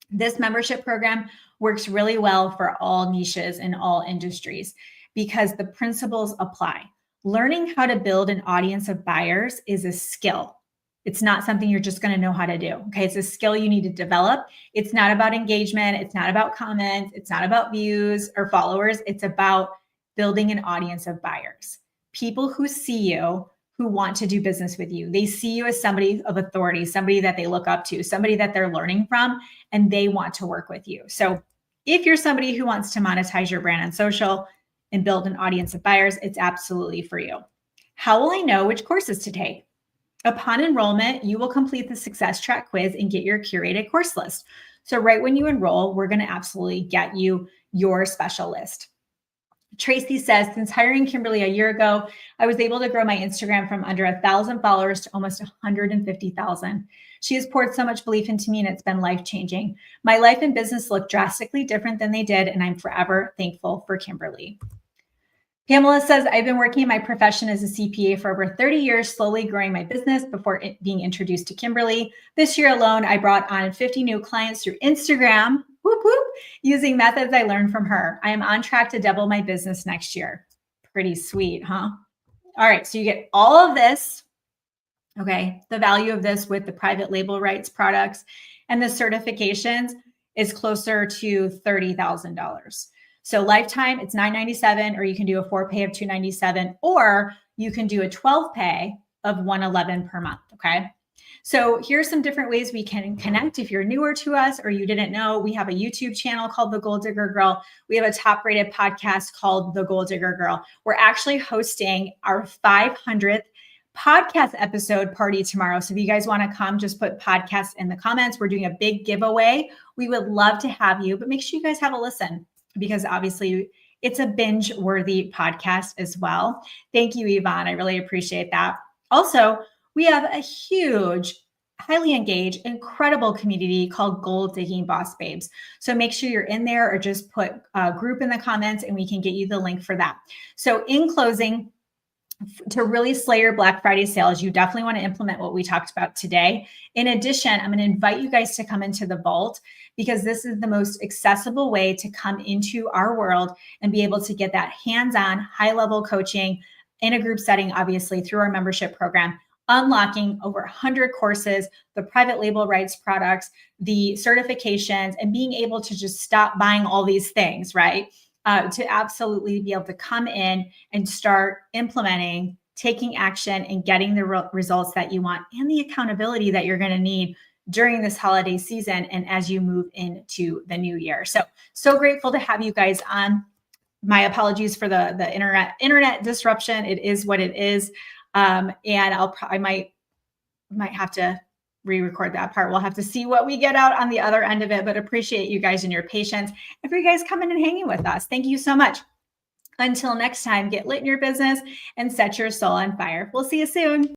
This membership program works really well for all niches and all industries because the principles apply. Learning how to build an audience of buyers is a skill. It's not something you're just going to know how to do. Okay. It's a skill you need to develop. It's not about engagement. It's not about comments. It's not about views or followers. It's about building an audience of buyers. People who see you, who want to do business with you. They see you as somebody of authority, somebody that they look up to, somebody that they're learning from, and they want to work with you. So if you're somebody who wants to monetize your brand on social and build an audience of buyers, it's absolutely for you. How will I know which courses to take? Upon enrollment, you will complete the Success Track quiz and get your curated course list. So right when you enroll, we're going to absolutely get you your special list. Tracy says, since hiring Kimberly a year ago, I was able to grow my Instagram from under 1,000 followers to almost 150,000. She has poured so much belief into me, and it's been life-changing. My life and business look drastically different than they did, and I'm forever thankful for Kimberly. Pamela says, I've been working in my profession as a CPA for over 30 years, slowly growing my business before being introduced to Kimberly. This year alone, I brought on 50 new clients through Instagram. whoop, whoop, using methods I learned from her. I am on track to double my business next year. Pretty sweet, huh? All right, so you get all of this, okay? The value of this with the private label rights products and the certifications is closer to $30,000. So lifetime, it's $997, or you can do a 4-pay of $297, or you can do a 12-pay of $111 per month, okay? So here's some different ways we can connect. If you're newer to us or you didn't know, we have a YouTube channel called The Goal Digger Girl. We have a top-rated podcast called The Goal Digger Girl. We're actually hosting our 500th podcast episode party tomorrow. So if you guys want to come, just put podcast in the comments. We're doing a big giveaway. We would love to have you, but make sure you guys have a listen, because obviously it's a binge-worthy podcast as well. Thank you, Yvonne. I really appreciate that. Also, we have a huge, highly engaged, incredible community called Goal Digging Boss Babes. So make sure you're in there, or just put a group in the comments and we can get you the link for that. So in closing, to really slay your Black Friday sales, you definitely want to implement what we talked about today. In addition, I'm going to invite you guys to come into the vault, because this is the most accessible way to come into our world and be able to get that hands-on, high-level coaching in a group setting, obviously through our membership program, unlocking over 100 courses, the private label rights products, the certifications, and being able to just stop buying all these things, right? To absolutely be able to come in and start implementing, taking action, and getting the results that you want, and the accountability that you're going to need during this holiday season and as you move into the new year. So grateful to have you guys on. My apologies for the internet disruption. It is what it is. And I might have to re-record that part. We'll have to see what we get out on the other end of it, but appreciate you guys and your patience, and for you guys coming and hanging with us. Thank you so much. Until next time, get lit in your business and set your soul on fire. We'll see you soon.